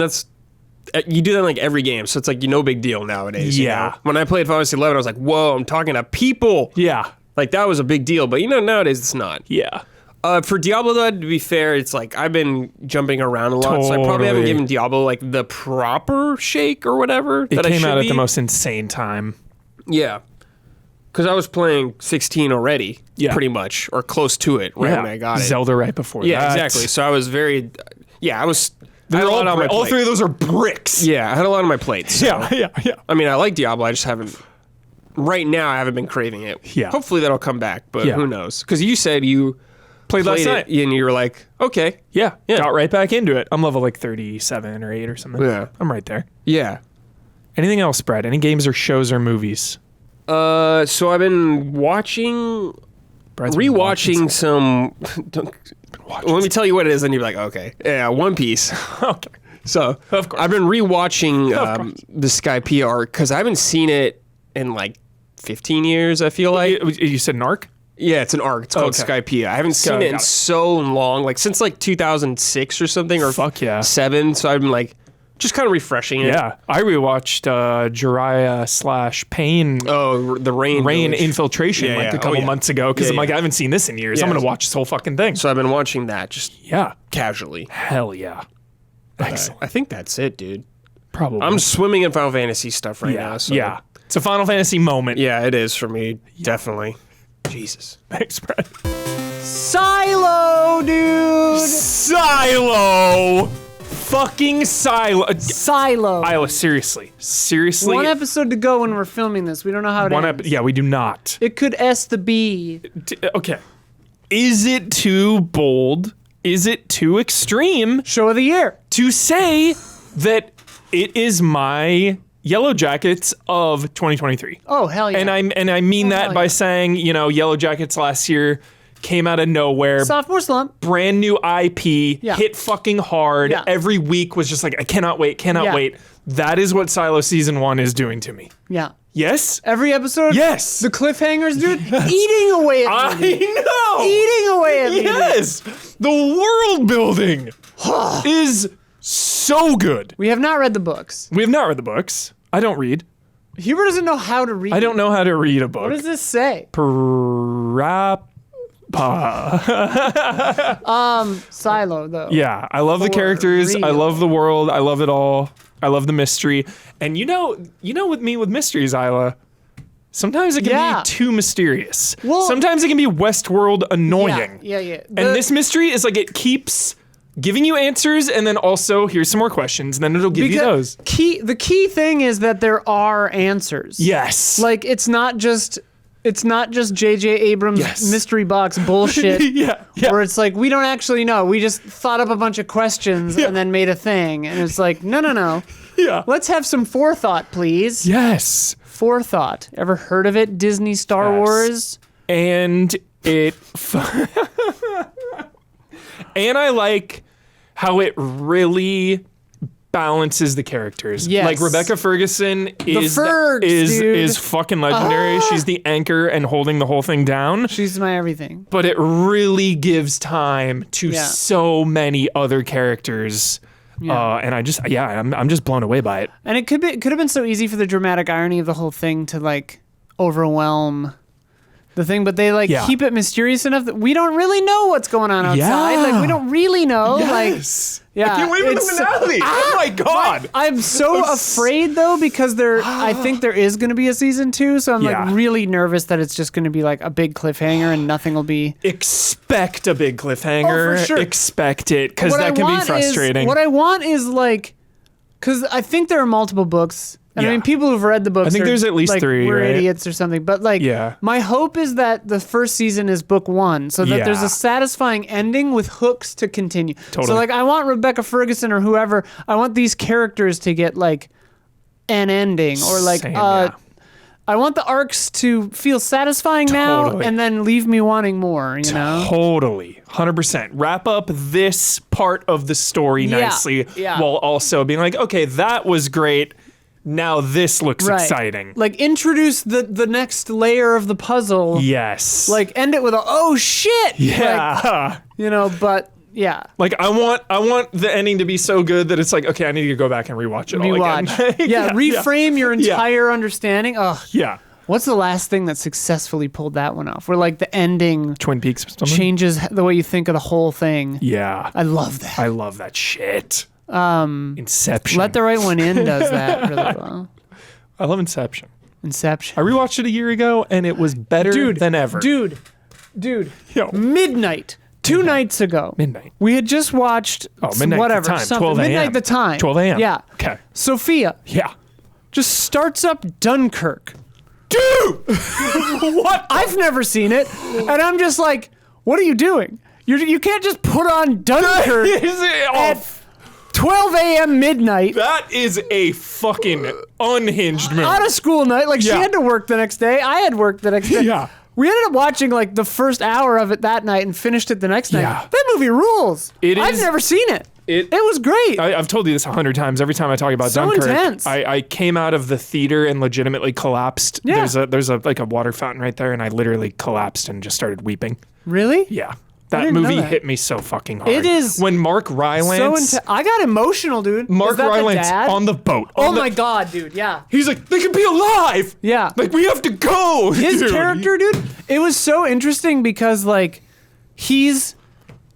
Speaker 3: you do that in like every game. So it's like, no big deal nowadays.
Speaker 1: Yeah.
Speaker 3: You know? When I played Final Fantasy 11, I was like, whoa, I'm talking to people.
Speaker 1: Yeah.
Speaker 3: Like, that was a big deal. But, nowadays it's not.
Speaker 1: Yeah.
Speaker 3: For Diablo, though, to be fair, it's like I've been jumping around a lot, so I probably haven't given Diablo like the proper shake or whatever.
Speaker 1: It came out at the most insane time.
Speaker 3: Yeah. Because I was playing 16 already, pretty much, or close to it when I got it.
Speaker 1: Zelda right before that.
Speaker 3: Yeah, exactly. So I was very, I had a lot on my plate.
Speaker 1: All three of those are bricks.
Speaker 3: Yeah, I had a lot on my plate. So.
Speaker 1: Yeah.
Speaker 3: I mean, I like Diablo, I just haven't, right now I haven't been craving it.
Speaker 1: Yeah.
Speaker 3: Hopefully that'll come back, but who knows? Because you said you played last night and you were like, okay.
Speaker 1: Yeah, got right back into it. I'm level like 37 or 8 or something.
Speaker 3: Yeah.
Speaker 1: I'm right there.
Speaker 3: Yeah.
Speaker 1: Anything else, Brad? Any games or shows or movies?
Speaker 3: So I've been rewatching some. Let me tell you what it is, and you're like, okay, yeah, One Piece.
Speaker 1: Okay,
Speaker 3: so
Speaker 1: of course
Speaker 3: I've been rewatching the Skypiea arc because I haven't seen it in like 15 years. I feel like
Speaker 1: you said an arc.
Speaker 3: Yeah, it's an arc. It's called Skypiea. I haven't seen it in so long, like since like 2006 or something, or 7. So I've been like. Just kind of refreshing it.
Speaker 1: Yeah. I rewatched Jiraiya / Pain.
Speaker 3: Oh, the Rain
Speaker 1: Infiltration a couple months ago because I'm like, I haven't seen this in years. I'm going to watch this whole fucking thing.
Speaker 3: So I've been watching that just casually.
Speaker 1: Hell yeah. Excellent.
Speaker 3: I think that's it, dude.
Speaker 1: Probably.
Speaker 3: I'm swimming in Final Fantasy stuff right now. So.
Speaker 1: Yeah. It's a Final Fantasy moment.
Speaker 3: Yeah, it is for me. Definitely. Jesus.
Speaker 1: Thanks, Brad.
Speaker 3: Silo, dude.
Speaker 1: Silo. fucking Silo. Isla, seriously.
Speaker 4: One episode to go when we're filming this. We don't know how it ends.
Speaker 1: Yeah, we do not.
Speaker 4: It could S the B.
Speaker 1: Okay. Is it too bold? Is it too extreme?
Speaker 4: Show of the year.
Speaker 1: To say that it is my Yellow Jackets of 2023.
Speaker 4: Oh, hell yeah.
Speaker 1: And I mean that by saying, Yellow Jackets last year came out of nowhere.
Speaker 4: Sophomore slump.
Speaker 1: Brand new IP, hit fucking hard.
Speaker 4: Yeah.
Speaker 1: Every week was just like, I cannot wait. That is what Silo Season 1 is doing to me.
Speaker 4: Yeah.
Speaker 1: Yes?
Speaker 4: Every episode?
Speaker 1: Yes.
Speaker 4: The cliffhangers, dude, eating away at me.
Speaker 1: I know.
Speaker 4: Eating away at me.
Speaker 1: Yes. The world building is so good.
Speaker 4: We have not read the books.
Speaker 1: We have not read the books. I don't read.
Speaker 4: Huber doesn't know how to read.
Speaker 1: I don't know how to read a book.
Speaker 4: What does this say? Silo, though.
Speaker 1: Yeah, I love the characters.
Speaker 4: real.
Speaker 1: I love the world. I love it all. I love the mystery. And with me with mysteries, Isla, sometimes it can be too mysterious.
Speaker 4: Well,
Speaker 1: sometimes it can be Westworld annoying.
Speaker 4: Yeah.
Speaker 1: And this mystery is like it keeps giving you answers, and then also here's some more questions, and then it'll give you those.
Speaker 4: The key thing is that there are answers.
Speaker 1: Yes.
Speaker 4: Like it's not just J.J. Abrams mystery box bullshit.
Speaker 1: yeah.
Speaker 4: Where it's like we don't actually know. We just thought up a bunch of questions and then made a thing, and it's like no.
Speaker 1: Yeah.
Speaker 4: Let's have some forethought, please.
Speaker 1: Yes.
Speaker 4: Forethought. Ever heard of it? Disney Star Wars.
Speaker 1: And it. And I like how it really balances the characters.
Speaker 4: Yes.
Speaker 1: Like Rebecca Ferguson is
Speaker 4: dude.
Speaker 1: fucking legendary. She's the anchor and holding the whole thing down.
Speaker 4: She's my everything.
Speaker 1: But it really gives time to so many other characters.
Speaker 4: Yeah.
Speaker 1: And I'm just blown away by it.
Speaker 4: And it could have been so easy for the dramatic irony of the whole thing to like overwhelm the thing, but they keep it mysterious enough that we don't really know what's going on outside.
Speaker 1: Yeah.
Speaker 4: Like we don't really know.
Speaker 1: Yes.
Speaker 4: I
Speaker 1: can't wait for the finale. Oh my god.
Speaker 4: I'm so afraid though because I think there is going to be a season 2, so I'm like really nervous that it's just going to be like a big cliffhanger and nothing will be.
Speaker 1: Expect a big cliffhanger.
Speaker 4: Oh, for sure.
Speaker 1: Expect it because that can be frustrating.
Speaker 4: What I want is like, because I think there are multiple books. And I mean, people who've read the books,
Speaker 1: I think there's at least 3.
Speaker 4: We're
Speaker 1: right?
Speaker 4: idiots or something. But like, my hope is that the first season is book 1, so that there's a satisfying ending with hooks to continue.
Speaker 1: Totally.
Speaker 4: So like, I want Rebecca Ferguson or whoever. I want these characters to get like an ending or like. I want the arcs to feel satisfying now and then leave me wanting more. You know.
Speaker 1: Totally, 100%. Wrap up this part of the story nicely, while also being like, okay, that was great. Now this looks exciting.
Speaker 4: Like introduce the next layer of the puzzle.
Speaker 1: Yes.
Speaker 4: Like end it with a oh shit.
Speaker 1: Yeah.
Speaker 4: Like, but yeah.
Speaker 1: Like I want the ending to be so good that it's like, okay, I need to go back and rewatch it all again.
Speaker 4: Reframe your entire understanding. Oh.
Speaker 1: Yeah.
Speaker 4: What's the last thing that successfully pulled that one off? Where like the ending
Speaker 1: Twin Peaks or something?
Speaker 4: Changes the way you think of the whole thing.
Speaker 1: Yeah.
Speaker 4: I love that.
Speaker 1: I love that shit. Inception.
Speaker 4: Let the Right One In does that really well.
Speaker 1: I love Inception. I
Speaker 4: Inception.
Speaker 1: rewatched it a year ago and it was better than ever.
Speaker 4: Dude.
Speaker 1: Yo.
Speaker 4: Midnight. 2 nights ago.
Speaker 1: Midnight.
Speaker 4: We had just watched
Speaker 1: midnight
Speaker 4: whatever.
Speaker 1: the time.
Speaker 4: Something.
Speaker 1: 12 a.m.
Speaker 4: Midnight the time.
Speaker 1: 12 a.m.
Speaker 4: Yeah.
Speaker 1: Okay.
Speaker 4: Sophia
Speaker 1: Yeah.
Speaker 4: just starts up Dunkirk.
Speaker 1: Dude! What?
Speaker 4: I've never seen it. And I'm just like, what are you doing? You can't just put on Dunkirk at 12 a.m. midnight.
Speaker 1: That is a fucking unhinged movie.
Speaker 4: On a school night. Like, she had to work the next day. I had work the next day.
Speaker 1: Yeah.
Speaker 4: We ended up watching, like, the first hour of it that night and finished it the next night.
Speaker 1: Yeah.
Speaker 4: That movie rules. I've never seen it. It was great.
Speaker 1: I've told you this 100 times. Every time I talk about
Speaker 4: So
Speaker 1: Dunkirk,
Speaker 4: intense.
Speaker 1: I came out of the theater and legitimately collapsed.
Speaker 4: Yeah.
Speaker 1: There's a like a water fountain right there, and I literally collapsed and just started weeping.
Speaker 4: Really?
Speaker 1: Yeah. That
Speaker 4: didn't know
Speaker 1: movie
Speaker 4: that.
Speaker 1: hit me so fucking hard.
Speaker 4: It is
Speaker 1: when Mark Rylance.
Speaker 4: I got emotional, dude.
Speaker 1: Mark
Speaker 4: Is that the
Speaker 1: Rylance
Speaker 4: dad?
Speaker 1: on the boat.
Speaker 4: Oh my god, dude. Yeah.
Speaker 1: He's like, they could be alive.
Speaker 4: Yeah.
Speaker 1: Like we have to go.
Speaker 4: His
Speaker 1: dude.
Speaker 4: character, dude, it was so interesting because like he's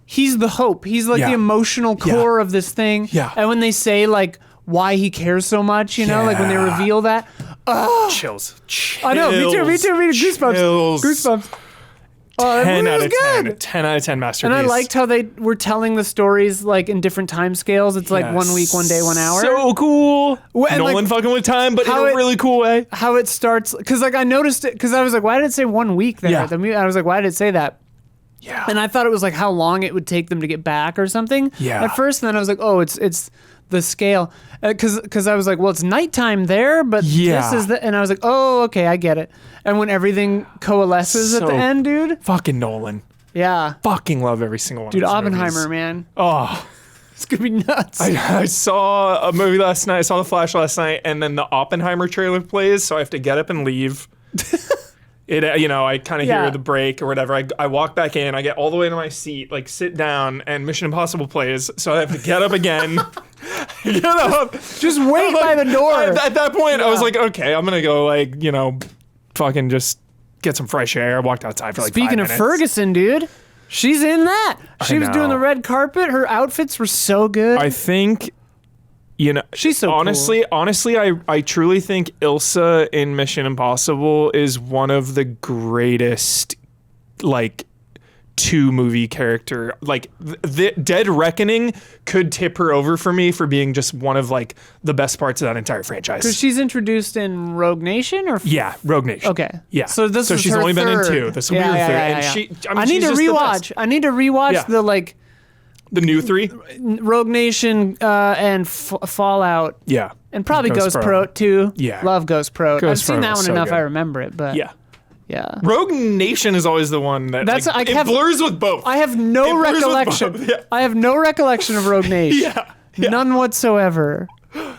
Speaker 4: the hope. He's like the emotional core of this thing.
Speaker 1: Yeah.
Speaker 4: And when they say like why he cares so much, you know, like when they reveal that.
Speaker 1: Chills.
Speaker 4: I know, me too. Goosebumps.
Speaker 1: Chills.
Speaker 4: Goosebumps.
Speaker 1: 10 out of 10.
Speaker 4: Good.
Speaker 1: 10 out of 10 masterpiece.
Speaker 4: And I liked how they were telling the stories like in different time scales. It's like 1 week, 1 day, 1 hour.
Speaker 1: So cool.
Speaker 4: And,
Speaker 1: Nolan
Speaker 4: like,
Speaker 1: fucking with time, but in a really cool way.
Speaker 4: How it starts, because like I noticed it, because I was like, why did it say 1 week there?
Speaker 1: Yeah.
Speaker 4: I was like, why did it say that?
Speaker 1: Yeah.
Speaker 4: And I thought it was like how long it would take them to get back or something.
Speaker 1: Yeah.
Speaker 4: At first, and then I was like, oh, it's the scale, because I was like, well, it's nighttime there, but this is and I was like, oh, okay, I get it. And when everything coalesces at the end, dude.
Speaker 1: Fucking Nolan.
Speaker 4: Yeah.
Speaker 1: Fucking love every single one
Speaker 4: Dude,
Speaker 1: of his
Speaker 4: Oppenheimer,
Speaker 1: movies.
Speaker 4: man.
Speaker 1: Oh.
Speaker 4: It's gonna be nuts.
Speaker 1: I saw a movie last night. I saw The Flash last night, and then the Oppenheimer trailer plays, so I have to get up and leave. I kind of hear the break or whatever. I walk back in, I get all the way to my seat, like sit down, and Mission Impossible plays, so I have to get up again. Get up.
Speaker 4: Just wait by the door.
Speaker 1: At that point, I was like, okay, I'm gonna go, fucking just get some fresh air. I walked outside for like 5
Speaker 4: Speaking
Speaker 1: minutes.
Speaker 4: of Ferguson, dude, she's in that. She was doing
Speaker 1: know.
Speaker 4: the red carpet. Her outfits were so good.
Speaker 1: I think,
Speaker 4: she's so
Speaker 1: honestly, I truly think Ilsa in Mission Impossible is one of the greatest, two movie character. The Dead Reckoning could tip her over for me for being just one of the best parts of that entire franchise.
Speaker 4: Because she's introduced in Rogue Nation, or
Speaker 1: Rogue Nation.
Speaker 4: Okay,
Speaker 1: yeah.
Speaker 4: So
Speaker 1: she's
Speaker 4: her
Speaker 1: only been in
Speaker 4: third.
Speaker 1: 2. This will be her third. And
Speaker 4: I need to rewatch. I need to rewatch
Speaker 1: the new 3.
Speaker 4: Rogue Nation and Fallout.
Speaker 1: Yeah,
Speaker 4: and probably Ghost Pro too.
Speaker 1: Yeah,
Speaker 4: love Ghost Pro. I've seen that one enough.
Speaker 1: Good.
Speaker 4: I remember it, but
Speaker 1: yeah. Rogue Nation is always the one that it blurs with both.
Speaker 4: I have no recollection. I have no recollection of Rogue Nation. None whatsoever.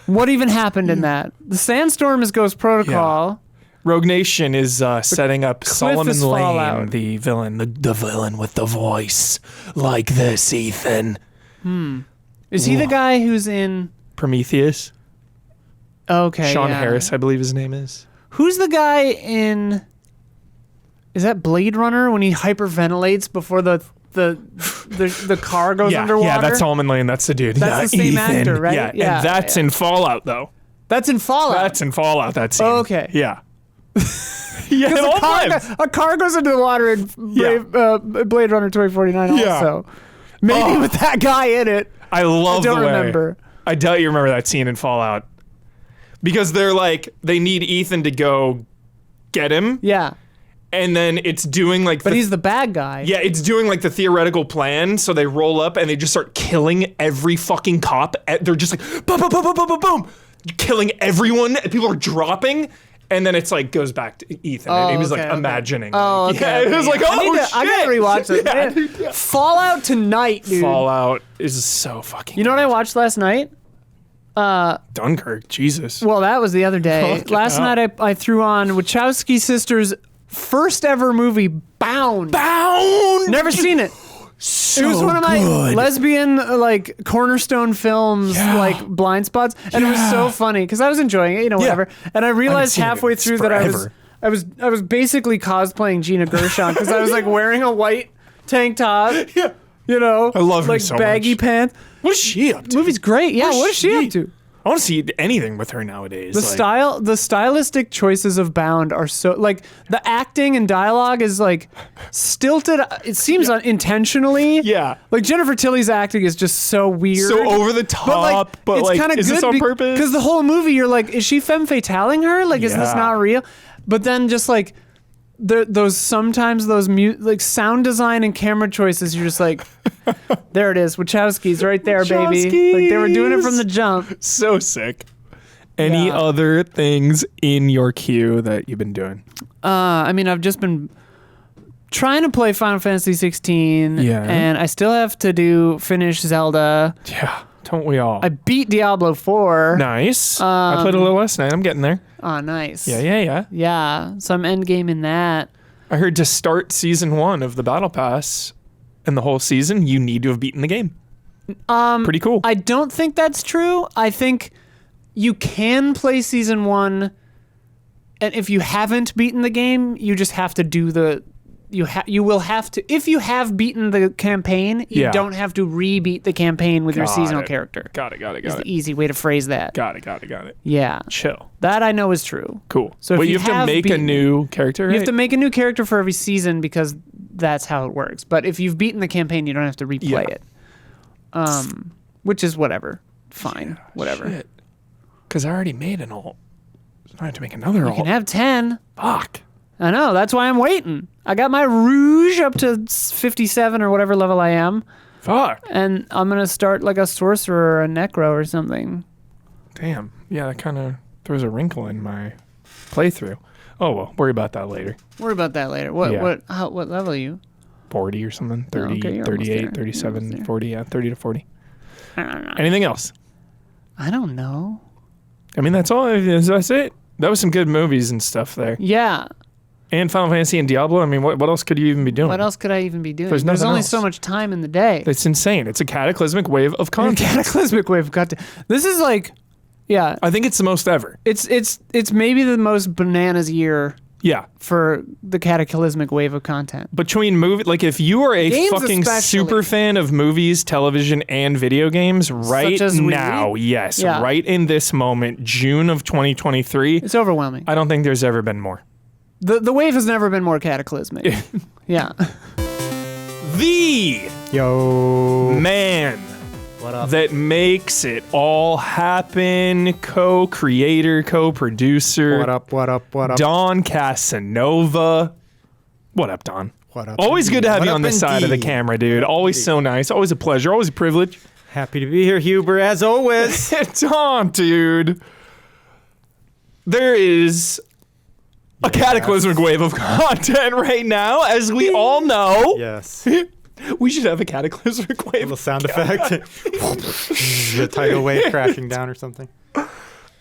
Speaker 4: What even happened in that? The Sandstorm is Ghost Protocol.
Speaker 1: Yeah. Rogue Nation is setting up Solomon
Speaker 4: is
Speaker 1: Lane,
Speaker 4: Fallout.
Speaker 1: the villain, the villain with the voice like this, Ethan.
Speaker 4: Is he the guy who's in
Speaker 1: Prometheus?
Speaker 4: Okay,
Speaker 1: Sean Harris, I believe his name is.
Speaker 4: Who's the guy in? Is that Blade Runner when he hyperventilates before the car goes underwater?
Speaker 1: Yeah, that's Solomon Lane. That's the dude.
Speaker 4: That's the same
Speaker 1: Ethan.
Speaker 4: actor, right?
Speaker 1: Yeah, and that's in Fallout, though.
Speaker 4: That's in Fallout.
Speaker 1: That's in Fallout. That scene.
Speaker 4: Oh, okay.
Speaker 1: Yeah.
Speaker 4: A car goes into the water in Blade Runner 2049 also. Maybe with that guy in it.
Speaker 1: I love the way.
Speaker 4: I don't remember.
Speaker 1: I doubt you remember that scene in Fallout. Because they need Ethan to go get him.
Speaker 4: Yeah.
Speaker 1: And then it's doing
Speaker 4: But he's the bad guy.
Speaker 1: Yeah, it's doing the theoretical plan. So they roll up and they just start killing every fucking cop. They're just boom, boom, boom, boom, boom, boom, boom. Killing everyone. People are dropping. And then it's goes back to Ethan. And he was imagining.
Speaker 4: Oh, okay.
Speaker 1: It was shit.
Speaker 4: I gotta rewatch it. Yeah. Fallout tonight, dude.
Speaker 1: Fallout is so fucking
Speaker 4: You know what I watched last night?
Speaker 1: Dunkirk. Jesus.
Speaker 4: Well, that was the other day. Last night I threw on Wachowski sisters' first ever movie, Bound. Never seen it.
Speaker 1: So
Speaker 4: it was one of my
Speaker 1: good.
Speaker 4: lesbian cornerstone films, blind spots, and it was so funny because I was enjoying it, whatever. And I realized halfway through that I was basically cosplaying Gina Gershon because I was wearing a white tank top.
Speaker 1: Yeah.
Speaker 4: I
Speaker 1: love her so
Speaker 4: baggy
Speaker 1: much.
Speaker 4: pants.
Speaker 1: What is she up to?
Speaker 4: The movie's great. Yeah, what is she up to?
Speaker 1: I want to see anything with her nowadays.
Speaker 4: The stylistic choices of Bound are so the acting and dialogue is stilted. It seems intentionally.
Speaker 1: Yeah.
Speaker 4: Jennifer Tilly's acting is just so weird,
Speaker 1: so over the top. But
Speaker 4: it's kind of
Speaker 1: is
Speaker 4: good
Speaker 1: this on purpose?
Speaker 4: Because the whole movie, you're is she femme fataling her? Is this not real? But then just those sound design and camera choices, you're just there it is, Wachowski's right there, baby. They were doing it from the jump.
Speaker 1: So sick. Any other things in your queue that you've been doing?
Speaker 4: I've just been trying to play Final Fantasy 16, and I still have to finish Zelda.
Speaker 1: Yeah, don't we all?
Speaker 4: I beat Diablo 4.
Speaker 1: Nice. I played a little last night. I'm getting there.
Speaker 4: Oh, nice.
Speaker 1: Yeah.
Speaker 4: So I'm endgame in that.
Speaker 1: I heard to start season 1 of the Battle Pass and the whole season, you need to have beaten the game. Pretty cool.
Speaker 4: I don't think that's true. I think you can play season 1, and if you haven't beaten the game, you just have to do you will have to, if you have beaten the campaign, you don't have to re-beat the campaign with your seasonal character.
Speaker 1: Got it.
Speaker 4: It's the easy way to phrase that.
Speaker 1: Got it.
Speaker 4: Yeah.
Speaker 1: Chill.
Speaker 4: That I know is true.
Speaker 1: Cool.
Speaker 4: So
Speaker 1: but you have to make a new character, right?
Speaker 4: You have to make a new character for every season because that's how it works. But if you've beaten the campaign, you don't have to replay it. Which is whatever. Fine. Whatever.
Speaker 1: Because I already made an alt. So I have to make another alt.
Speaker 4: You can have 10.
Speaker 1: Fuck.
Speaker 4: I know. That's why I'm waiting. I got my Rouge up to 57 or whatever level I am.
Speaker 1: Fuck.
Speaker 4: And I'm going to start like a Sorcerer or a Necro or something.
Speaker 1: Damn. Yeah, that kind of throws a wrinkle in my playthrough. Oh, well. Worry about that later.
Speaker 4: Worry about that later. What level are you?
Speaker 1: 40 or something. 30,
Speaker 4: okay,
Speaker 1: 38, 37, 40. Yeah, 30 to 40.
Speaker 4: I don't know.
Speaker 1: Anything else?
Speaker 4: I don't know.
Speaker 1: I mean, that's all. That's it. That was some good movies and stuff there.
Speaker 4: Yeah.
Speaker 1: And Final Fantasy and Diablo. I mean, what else could you even be doing?
Speaker 4: What else could I even be doing?
Speaker 1: There's
Speaker 4: only
Speaker 1: else.
Speaker 4: so much time in the day.
Speaker 1: It's insane. It's a cataclysmic wave of content.
Speaker 4: Cataclysmic wave of content. This is like, yeah.
Speaker 1: I think it's the most ever.
Speaker 4: It's maybe the most bananas year.
Speaker 1: Yeah.
Speaker 4: For the cataclysmic wave of content.
Speaker 1: Between like if you are a
Speaker 4: games
Speaker 1: fucking
Speaker 4: especially.
Speaker 1: super fan of movies, television, and video games right now, yes,
Speaker 4: yeah.
Speaker 1: right in this moment, June of 2023,
Speaker 4: it's overwhelming.
Speaker 1: I don't think there's ever been more.
Speaker 4: The wave has never been more cataclysmic. Yeah.
Speaker 1: The man that makes it all happen, co-creator, co-producer.
Speaker 5: What up?
Speaker 1: Don Casanova. What up, Don?
Speaker 5: What up?
Speaker 1: Always good to have you on this side of the
Speaker 5: indeed.
Speaker 1: camera, dude. Always so nice. Always a pleasure. Always a privilege.
Speaker 5: Happy to be here, Huber, as always.
Speaker 1: Don, dude. There is a cataclysmic wave of content right now, as we all know.
Speaker 5: Yes.
Speaker 1: We should have a cataclysmic wave.
Speaker 5: Little sound effect. The tidal wave crashing down or something.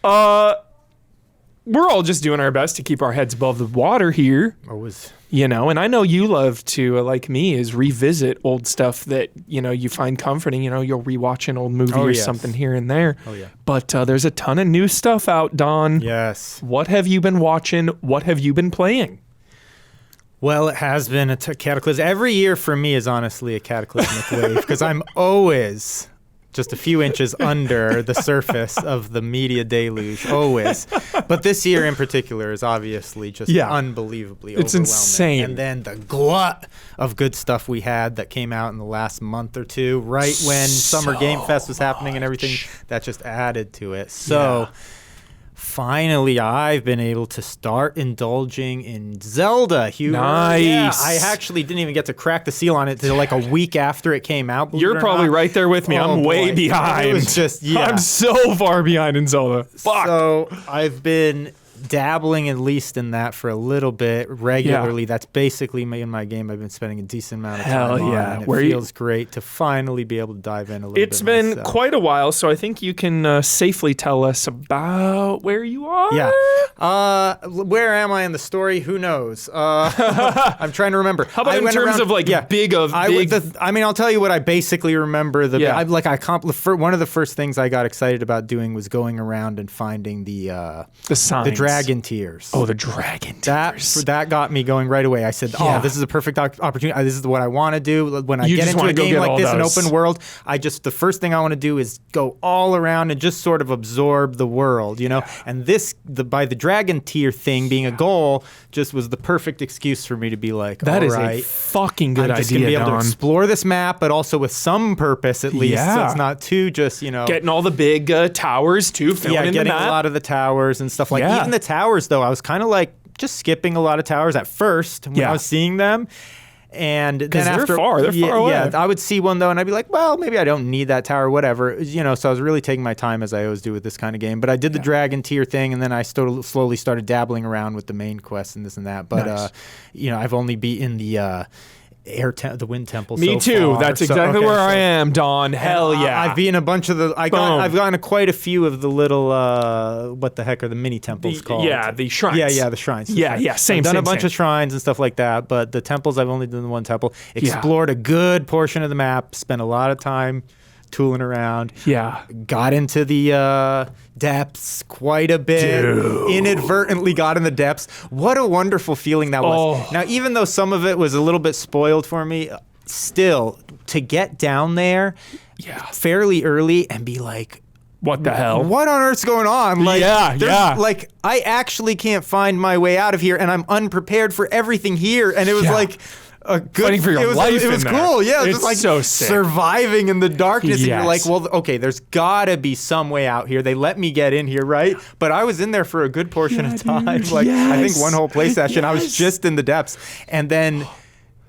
Speaker 1: We're all just doing our best to keep our heads above the water here.
Speaker 5: Always.
Speaker 1: You know, and I know you love to, like me, is revisit old stuff that, you know, you find comforting. You know, you'll rewatch an old movie or something here and there.
Speaker 5: Oh, yeah.
Speaker 1: But there's a ton of new stuff out, Don.
Speaker 5: Yes.
Speaker 1: What have you been watching? What have you been playing?
Speaker 5: Well, it has been a cataclysm. Every year for me is honestly a cataclysmic wave because I'm always just a few inches under the surface of the media deluge, always. But this year in particular is obviously just unbelievably overwhelming.
Speaker 1: It's insane.
Speaker 5: And then the glut of good stuff we had that came out in the last month or two, right when Summer Game Fest was happening and everything, that just added to it. So finally, I've been able to start indulging in Zelda.
Speaker 1: Nice.
Speaker 5: Yeah, I actually didn't even get to crack the seal on it until like a week after it came out.
Speaker 1: You're probably right there with me. I'm way behind.
Speaker 5: It was just,
Speaker 1: I'm so far behind in Zelda. Fuck.
Speaker 5: So I've been dabbling at least in that for a little bit regularly.
Speaker 1: Yeah.
Speaker 5: That's basically me in my game. I've been spending a decent amount of
Speaker 1: Hell
Speaker 5: time on,
Speaker 1: yeah.
Speaker 5: and it
Speaker 1: Where
Speaker 5: feels great to finally be able to dive in a little bit.
Speaker 1: It's been
Speaker 5: myself.
Speaker 1: quite a while, so I think you can safely tell us about where you are.
Speaker 5: Yeah. Where am I in the story? Who knows? I'm trying to remember.
Speaker 1: How about in terms of like big?
Speaker 5: I mean, I'll tell you what I basically remember. One of the first things I got excited about doing was going around and finding the
Speaker 1: signs.
Speaker 5: dragon tears.
Speaker 1: Oh, the dragon tears.
Speaker 5: That got me going right away. I said, this is a perfect opportunity. This is what I want to do. When I get into a game like this, an open world, the first thing I want to do is go all around and just sort of absorb the world, you know? And by the dragon tier thing being a goal, just was the perfect excuse for me to be like,
Speaker 1: that
Speaker 5: all
Speaker 1: is
Speaker 5: right,
Speaker 1: a fucking good idea,
Speaker 5: I'm just going to be able
Speaker 1: Don.
Speaker 5: to explore this map, but also with some purpose at least.
Speaker 1: Yeah.
Speaker 5: So it's not too just, you know.
Speaker 1: Getting all the big towers too, filling in the
Speaker 5: getting
Speaker 1: map.
Speaker 5: a lot of the towers and stuff like even the towers though, I was kind of like just skipping a lot of towers at first when I was seeing them. And then after
Speaker 1: they're far away.
Speaker 5: Yeah, I would see one though, and I'd be like, "Well, maybe I don't need that tower, whatever." You know, so I was really taking my time as I always do with this kind of game. But I did the dragon tier thing, and then I slowly started dabbling around with the main quest and this and that. But you know, I've only beaten the the wind temple.
Speaker 1: Me too. That's exactly where I am, Don. Hell yeah!
Speaker 5: I've been a bunch of I've gotten quite a few of the little what the heck are the mini temples called?
Speaker 1: Yeah, the shrines.
Speaker 5: Yeah, the shrines.
Speaker 1: Same.
Speaker 5: I've done a bunch of shrines and stuff like that, but the temples I've only done the one temple. Explored a good portion of the map. Spent a lot of time tooling around.
Speaker 1: Yeah.
Speaker 5: Got into the depths quite a bit.
Speaker 1: Dude.
Speaker 5: Inadvertently got in the depths. What a wonderful feeling that was. Now, even though some of it was a little bit spoiled for me, still, to get down there fairly early and be like,
Speaker 1: what the hell?
Speaker 5: What on earth's going on? Like, like, I actually can't find my way out of here, and I'm unprepared for everything here. And it was like,
Speaker 1: fighting for your life.
Speaker 5: It was cool. Yeah,
Speaker 1: it's
Speaker 5: just like
Speaker 1: so sick.
Speaker 5: Surviving in the darkness, and you're
Speaker 1: Yes.
Speaker 5: like, well, okay, there's gotta be some way out here. They let me get in here, right? But I was in there for a good portion of time.
Speaker 1: Dude,
Speaker 5: Like I think
Speaker 1: yes.
Speaker 5: one whole play session, I was
Speaker 1: Yes.
Speaker 5: just in the depths, and then.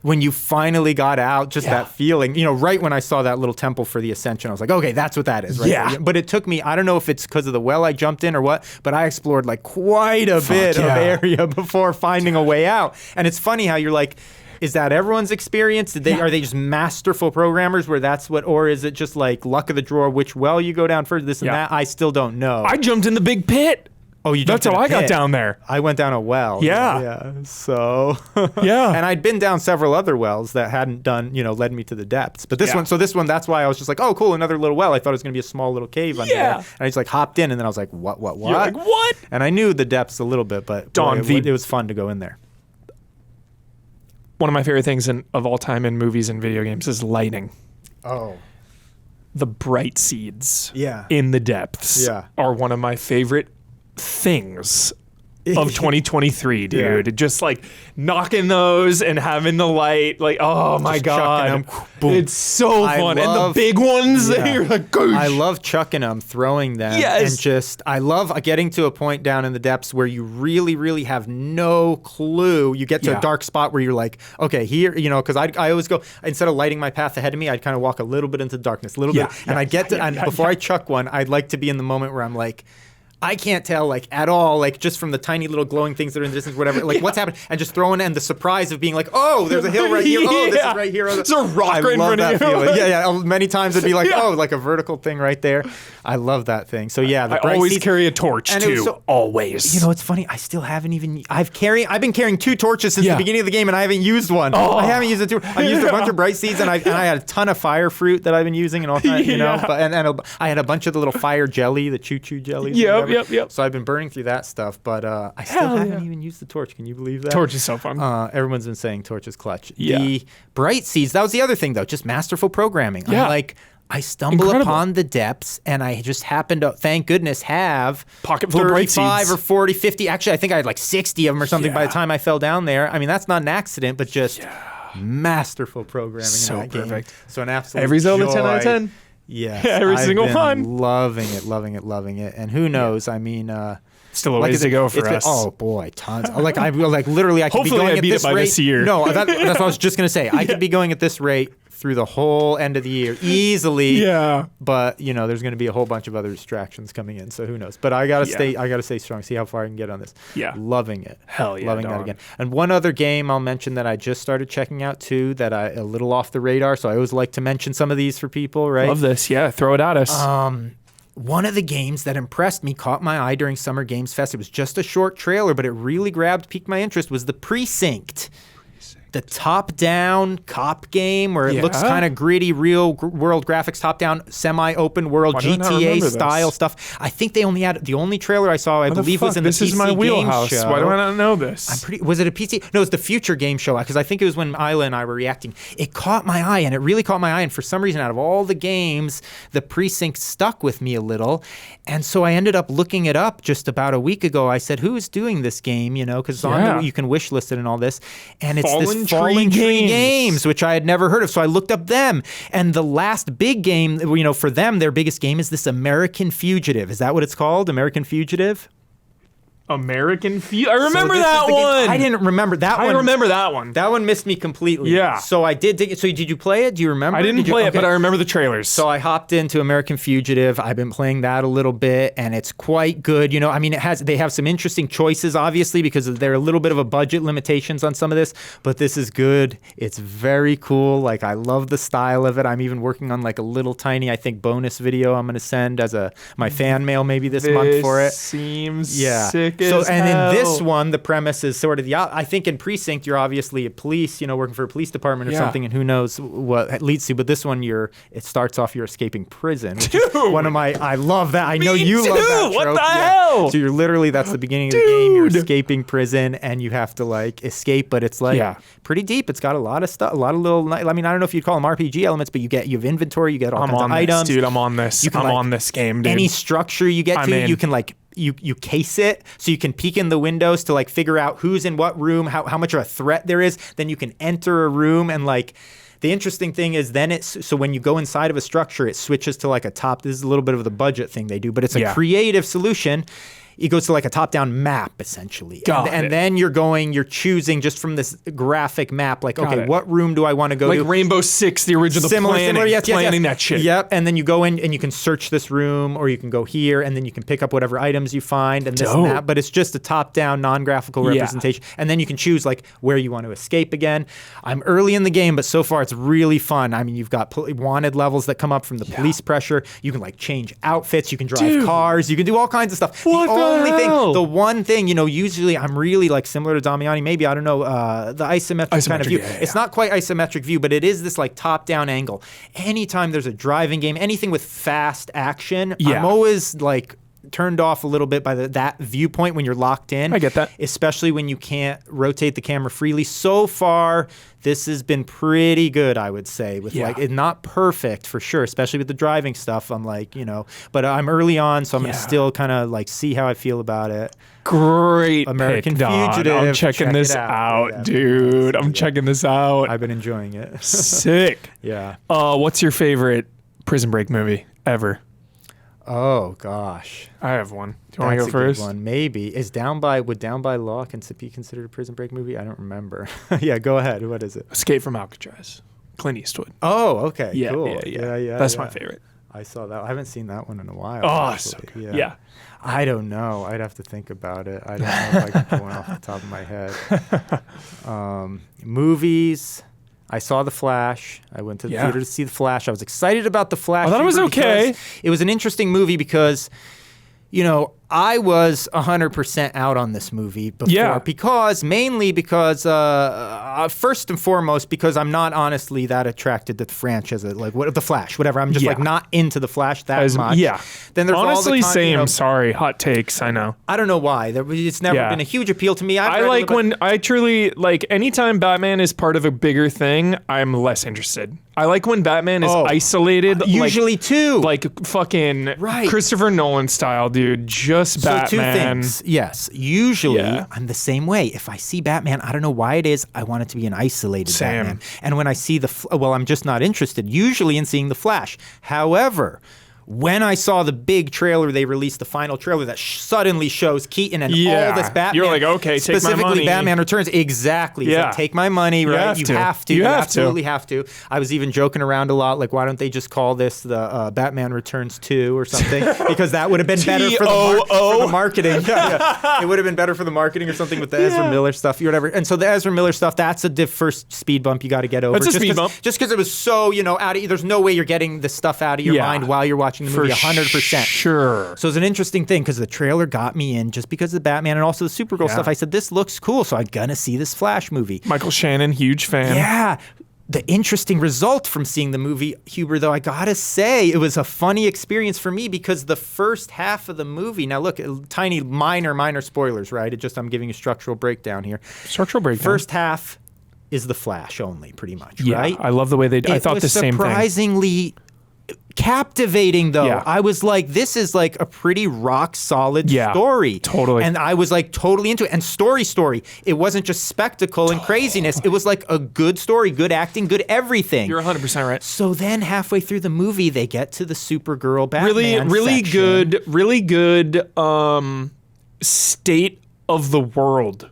Speaker 5: When you finally got out, just that feeling, right when I saw that little temple for the ascension, I was like, okay, that's what that is, right?
Speaker 1: Yeah.
Speaker 5: But it took me, I don't know if it's because of the well I jumped in or what, but I explored like quite a bit of area before finding a way out. And it's funny how you're like, is that everyone's experience? Are they just masterful programmers where that's what, or is it just like luck of the draw, which well you go down first, this and that? I still don't know.
Speaker 1: I jumped in the big pit.
Speaker 5: Oh, you jumped
Speaker 1: That's how
Speaker 5: in a
Speaker 1: I got
Speaker 5: pit.
Speaker 1: down there.
Speaker 5: I went down a well.
Speaker 1: Yeah.
Speaker 5: So.
Speaker 1: Yeah.
Speaker 5: And I'd been down several other wells that hadn't done, led me to the depths. But this one, that's why I was just like, oh, cool, another little well. I thought it was going to be a small little cave under there. And I just like hopped in, and then I was like, what?
Speaker 1: You're like, what?
Speaker 5: And I knew the depths a little bit, but it was fun to go in there.
Speaker 1: One of my favorite things of all time in movies and video games is lighting.
Speaker 5: Oh.
Speaker 1: The bright seeds
Speaker 5: Yeah.
Speaker 1: in the depths
Speaker 5: Yeah.
Speaker 1: are one of my favorite things of 2023, dude.
Speaker 5: Yeah.
Speaker 1: Just like knocking those and having the light, like, oh my
Speaker 5: Just
Speaker 1: God.
Speaker 5: chucking 'em. Boom.
Speaker 1: It's so
Speaker 5: I
Speaker 1: fun. And the
Speaker 5: love-
Speaker 1: big ones,
Speaker 5: Yeah.
Speaker 1: you're like, goosh.
Speaker 5: I love chucking them, throwing them,
Speaker 1: Yes.
Speaker 5: and I love getting to a point down in the depths where you really, really have no clue. You get to a dark spot where you're like, okay, here, because I always go, instead of lighting my path ahead of me, I'd kind of walk a little bit into the darkness, a little bit, and I get to, and before I chuck one, I'd like to be in the moment where I'm like, I can't tell like at all, like just from the tiny little glowing things that are in the distance, whatever, like what's happening, and just throwing and the surprise of being like, oh, there's a hill right here, oh, this is right here.
Speaker 1: There's a rock right in front of you.
Speaker 5: Feeling. Yeah. Many times it'd be like, oh, like a vertical thing right there. I love that thing. So yeah,
Speaker 1: I always carry a torch too. Always.
Speaker 5: It's funny. I still haven't even. I've been carrying 2 torches since the beginning of the game, and I haven't used one.
Speaker 1: Oh.
Speaker 5: I haven't used it too. I used a bunch of bright seeds, and I had a ton of fire fruit that I've been using, and all that, But I had a bunch of the little fire jelly, the choo-choo jellies.
Speaker 1: Yep.
Speaker 5: So I've been burning through that stuff, but I still haven't even used the torch. Can you believe that?
Speaker 1: Torch is so fun.
Speaker 5: Everyone's been saying torch is clutch.
Speaker 1: Yeah.
Speaker 5: The bright seeds. That was the other thing, though. Just masterful programming.
Speaker 1: Yeah.
Speaker 5: I'm like. I stumble upon the depths, and I just happen to, thank goodness, have
Speaker 1: pocket full of bright
Speaker 5: 35
Speaker 1: seeds.
Speaker 5: or 40, 50. Actually, I think I had like 60 of them or something by the time I fell down there. I mean, that's not an accident, but just masterful programming
Speaker 1: So
Speaker 5: in that
Speaker 1: perfect.
Speaker 5: game. So an absolute
Speaker 1: Every Zelda
Speaker 5: joy.
Speaker 1: 10 out of 10.
Speaker 5: Yes.
Speaker 1: Every single one.
Speaker 5: Loving it. And who knows? I mean,
Speaker 1: still a ways to go for us.
Speaker 5: Oh boy, tons. Literally, I could be
Speaker 1: Hopefully
Speaker 5: going
Speaker 1: I
Speaker 5: at
Speaker 1: beat
Speaker 5: this
Speaker 1: it by
Speaker 5: rate.
Speaker 1: this year.
Speaker 5: No, that's what I was just gonna say. I could be going at this rate through the whole end of the year easily.
Speaker 1: Yeah.
Speaker 5: But there's gonna be a whole bunch of other distractions coming in, so who knows? But I gotta stay strong. See how far I can get on this.
Speaker 1: Yeah.
Speaker 5: Loving it.
Speaker 1: Hell yeah,
Speaker 5: Loving that
Speaker 1: dog.
Speaker 5: again. And one other game I'll mention that I just started checking out too, that a little off the radar. So I always like to mention some of these for people, right?
Speaker 1: Love this. Yeah. Throw it at us.
Speaker 5: One of the games that impressed me, caught my eye during Summer Games Fest. It was just a short trailer, but it really piqued my interest, was The Precinct. The top-down cop game where it looks kind of gritty, real-world graphics, top-down, semi-open world, GTA-style stuff. I think they only had... The only trailer I saw, I believe, was in the PC
Speaker 1: This is my wheelhouse.
Speaker 5: game show.
Speaker 1: Why do I not know this?
Speaker 5: Was it a PC? No, it was the Future Game Show, because I think it was when Isla and I were reacting. It caught my eye, and it really caught my eye, and for some reason, out of all the games, The Precinct stuck with me a little, and so I ended up looking it up just about a week ago. I said, who is doing this game, because you can wishlist it and all this, and it's Fallen Tree Games, which I had never heard of. So I looked up them. And the last big game, for them, their biggest game is this American Fugitive. Is that what it's called? American Fugitive?
Speaker 1: American Fugitive. I remember
Speaker 5: So this
Speaker 1: that
Speaker 5: is the game-
Speaker 1: one.
Speaker 5: I didn't remember that one.
Speaker 1: I remember that one.
Speaker 5: That one missed me completely.
Speaker 1: Yeah.
Speaker 5: So I did dig it. So did you play it? Do you remember?
Speaker 1: I didn't
Speaker 5: Did you-
Speaker 1: play it,
Speaker 5: okay.
Speaker 1: but I remember the trailers.
Speaker 5: So I hopped into American Fugitive. I've been playing that a little bit, and it's quite good. I mean, they have some interesting choices, obviously, because there are a little bit of a budget limitations on some of this, but this is good. It's very cool. Like, I love the style of it. I'm even working on like a little tiny, I think, bonus video I'm going to send as my fan mail maybe this month for it.
Speaker 1: Seems
Speaker 5: In
Speaker 1: sick
Speaker 5: this one, the premise is sort of I think in Precinct, you're obviously a police, working for a police department or something, and who knows what it leads to. But this one, it starts off you're escaping prison. Which is one of I love that. I know you love that trope.
Speaker 1: What the hell?
Speaker 5: So you're literally, that's the beginning of the game. You're escaping prison, and you have to like escape, but it's like pretty deep. It's got a lot of stuff, a lot of little. I mean, I don't know if you'd call them RPG elements, but you have inventory, you get all kinds of items.
Speaker 1: Dude, I'm on this. I'm on this game, dude.
Speaker 5: Any structure you get to, you can like you case it so you can peek in the windows to like figure out who's in what room, how much of a threat there is. Then you can enter a room and like. The interesting thing is then so when you go inside of a structure, it switches to like a top. This is a little bit of the budget thing they do, but it's a creative solution. It goes to like a top-down map, essentially. And then you're choosing just from this graphic map, like, okay, what room do I want to go to?
Speaker 1: Like Rainbow Six, the original planning that shit.
Speaker 5: Yep, and then you go in and you can search this room, or you can go here, and then you can pick up whatever items you find, and this and that. But it's just a top-down, non-graphical representation. And then you can choose, like, where you want to escape again. I'm early in the game, but so far it's really fun. I mean, you've got wanted levels that come up from the police pressure. You can, like, change outfits. You can drive cars. You can do all kinds of stuff. The one thing, usually I'm really like similar to Damiani, maybe, I don't know, the isometric kind of view. It's not quite isometric view, but it is this like top-down angle. Anytime there's a driving game, anything with fast action, I'm always like turned off a little bit by that viewpoint when you're locked in.
Speaker 1: I get that.
Speaker 5: Especially when you can't rotate the camera freely. So far, this has been pretty good, I would say. With like, it's not perfect for sure, especially with the driving stuff. I'm like, but I'm early on, so I'm going to still kind of like see how I feel about it.
Speaker 1: Great
Speaker 5: American
Speaker 1: pick,
Speaker 5: Fugitive.
Speaker 1: I'm checking this out, dude. I'm checking this out.
Speaker 5: I've been enjoying it.
Speaker 1: Sick.
Speaker 5: Yeah.
Speaker 1: What's your favorite Prison Break movie ever?
Speaker 5: Oh gosh,
Speaker 1: I have one. Do you want to go first?
Speaker 5: Good one. Maybe would Down by Law be considered a Prison Break movie? I don't remember. Yeah, go ahead. What is it?
Speaker 1: Escape from Alcatraz. Clint Eastwood.
Speaker 5: Oh, okay.
Speaker 1: Yeah,
Speaker 5: cool.
Speaker 1: Yeah. That's my favorite.
Speaker 5: I saw that. I haven't seen that one in a while.
Speaker 1: Oh, so good. Yeah.
Speaker 5: I don't know. I'd have to think about it. I don't know if I can pull one off the top of my head. Movies. I saw The Flash. I went to the theater to see The Flash. I was excited about The Flash.
Speaker 1: I thought it was okay.
Speaker 5: It was an interesting movie because, I was 100% out on this movie before. Mainly because, first and foremost, because I'm not honestly that attracted to the franchise, like The Flash, whatever. I'm just like not into The Flash that much.
Speaker 1: Yeah.
Speaker 5: Then there's
Speaker 1: honestly,
Speaker 5: all the
Speaker 1: same. Sorry, hot takes. I know.
Speaker 5: I don't know why. It's never been a huge appeal to me.
Speaker 1: I truly like anytime Batman is part of a bigger thing, I'm less interested. I like when Batman is isolated.
Speaker 5: Usually too.
Speaker 1: Like fucking Christopher Nolan style, dude. Just Batman.
Speaker 5: So 2 things. Yes. Usually I'm the same way. If I see Batman, I don't know why it is, I want it to be an isolated Batman. And when I see I'm just not interested usually in seeing The Flash. However, when I saw the big trailer, they released the final trailer that suddenly shows Keaton and all this Batman.
Speaker 1: You're like, okay, take my money.
Speaker 5: Specifically, Batman Returns. Exactly.
Speaker 1: Yeah.
Speaker 5: Like, take my money, right? You have to. You absolutely have to. I was even joking around a lot, like, why don't they just call this the Batman Returns 2 or something? Because that would have been better for the marketing. It would have been better for the marketing or something with the Ezra Miller stuff or whatever. And so the Ezra Miller stuff, that's the first speed bump you got to get over.
Speaker 1: That's a speed bump.
Speaker 5: Just because it was so, out of, there's no way you're getting the stuff out of your mind while you're watching the movie 100%.
Speaker 1: Sure.
Speaker 5: So it's an interesting thing because the trailer got me in just because of the Batman and also the Supergirl stuff. I said, this looks cool, so I'm going to see this Flash movie.
Speaker 1: Michael Shannon, huge fan.
Speaker 5: Yeah. The interesting result from seeing the movie, Huber, though, I got to say, it was a funny experience for me because the first half of the movie, now look, tiny, minor spoilers, right? I'm giving a structural breakdown here.
Speaker 1: Structural breakdown.
Speaker 5: First half is the Flash only, pretty much, right?
Speaker 1: I love the way I thought the same thing.
Speaker 5: Surprisingly captivating, though. I was like, this is like a pretty rock solid story.
Speaker 1: Totally.
Speaker 5: And I was like totally into it. And story. It wasn't just spectacle and craziness. It was like a good story, good acting, good everything.
Speaker 1: You're 100% right.
Speaker 5: So then halfway through the movie, they get to the Supergirl Batman
Speaker 1: really
Speaker 5: section.
Speaker 1: good state of the world.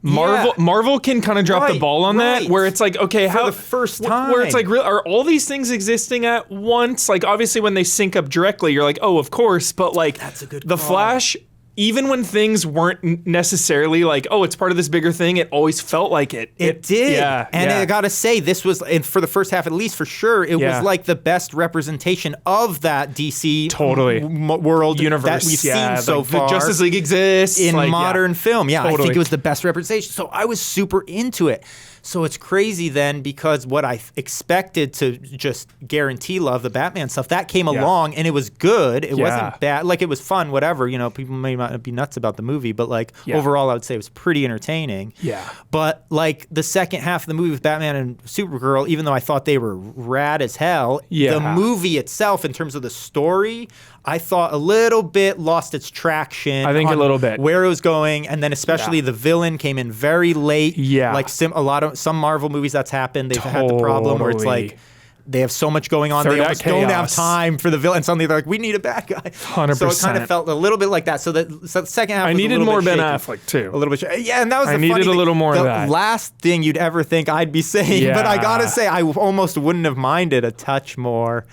Speaker 1: Marvel can kind of drop the ball on that, where it's like, okay,
Speaker 5: for the first time,
Speaker 1: where it's like, are all these things existing at once? Like, obviously, when they sync up directly, you're like, oh, of course, but like,
Speaker 5: that's a good
Speaker 1: the
Speaker 5: call.
Speaker 1: Flash. Even when things weren't necessarily like, oh, it's part of this bigger thing, it always felt like it.
Speaker 5: It did. And I got to say, this was, and for the first half at least, for sure, it was like the best representation of that DC world
Speaker 1: universe
Speaker 5: that we've seen so far.
Speaker 1: The Justice League exists.
Speaker 5: In modern film. Yeah,
Speaker 1: totally.
Speaker 5: I think it was the best representation. So I was super into it. So it's crazy then because what I expected to just guarantee love, the Batman stuff, that came along and it was good. It wasn't bad. Like, it was fun, whatever. People may not be nuts about the movie, but like overall I would say it was pretty entertaining.
Speaker 1: Yeah.
Speaker 5: But like the second half of the movie with Batman and Supergirl, even though I thought they were rad as hell, the movie itself in terms of the story, I thought a little bit lost its traction.
Speaker 1: I think a little bit.
Speaker 5: Where it was going, and then especially the villain came in very late.
Speaker 1: Yeah.
Speaker 5: Like some Marvel movies that's happened, they've had the problem where it's like they have so much going on, they almost don't have time for the villain. Suddenly they're like, we need a bad guy.
Speaker 1: 100%.
Speaker 5: So it kind of felt a little bit like that. So the second half
Speaker 1: I
Speaker 5: was
Speaker 1: needed
Speaker 5: a little
Speaker 1: more
Speaker 5: bit
Speaker 1: Ben
Speaker 5: shaky.
Speaker 1: Affleck too.
Speaker 5: A little bit. Yeah, and that was
Speaker 1: I
Speaker 5: the
Speaker 1: needed
Speaker 5: funny
Speaker 1: a
Speaker 5: thing.
Speaker 1: little more
Speaker 5: the
Speaker 1: of that.
Speaker 5: last thing you'd ever think I'd be saying, but I gotta say, I almost wouldn't have minded a touch more.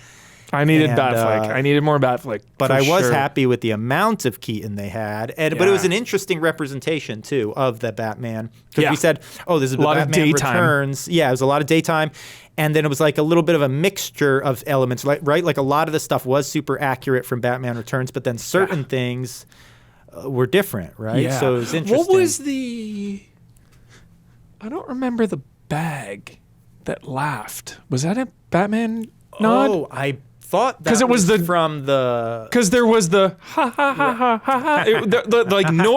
Speaker 1: I needed Batfleck. I needed more Batfleck.
Speaker 5: But I was happy with the amount of Keaton they had. But it was an interesting representation, too, of the Batman. Because we said, this is a lot Batman of daytime. Returns. Yeah, it was a lot of daytime. And then it was like a little bit of a mixture of elements, right? Like a lot of the stuff was super accurate from Batman Returns, but then certain things were different, right?
Speaker 1: Yeah.
Speaker 5: So it was interesting.
Speaker 1: What was I don't remember the bag that laughed. Was that a Batman nod?
Speaker 5: Oh, I thought that was from the...
Speaker 1: Because there was the ha ha ha ha ha ha.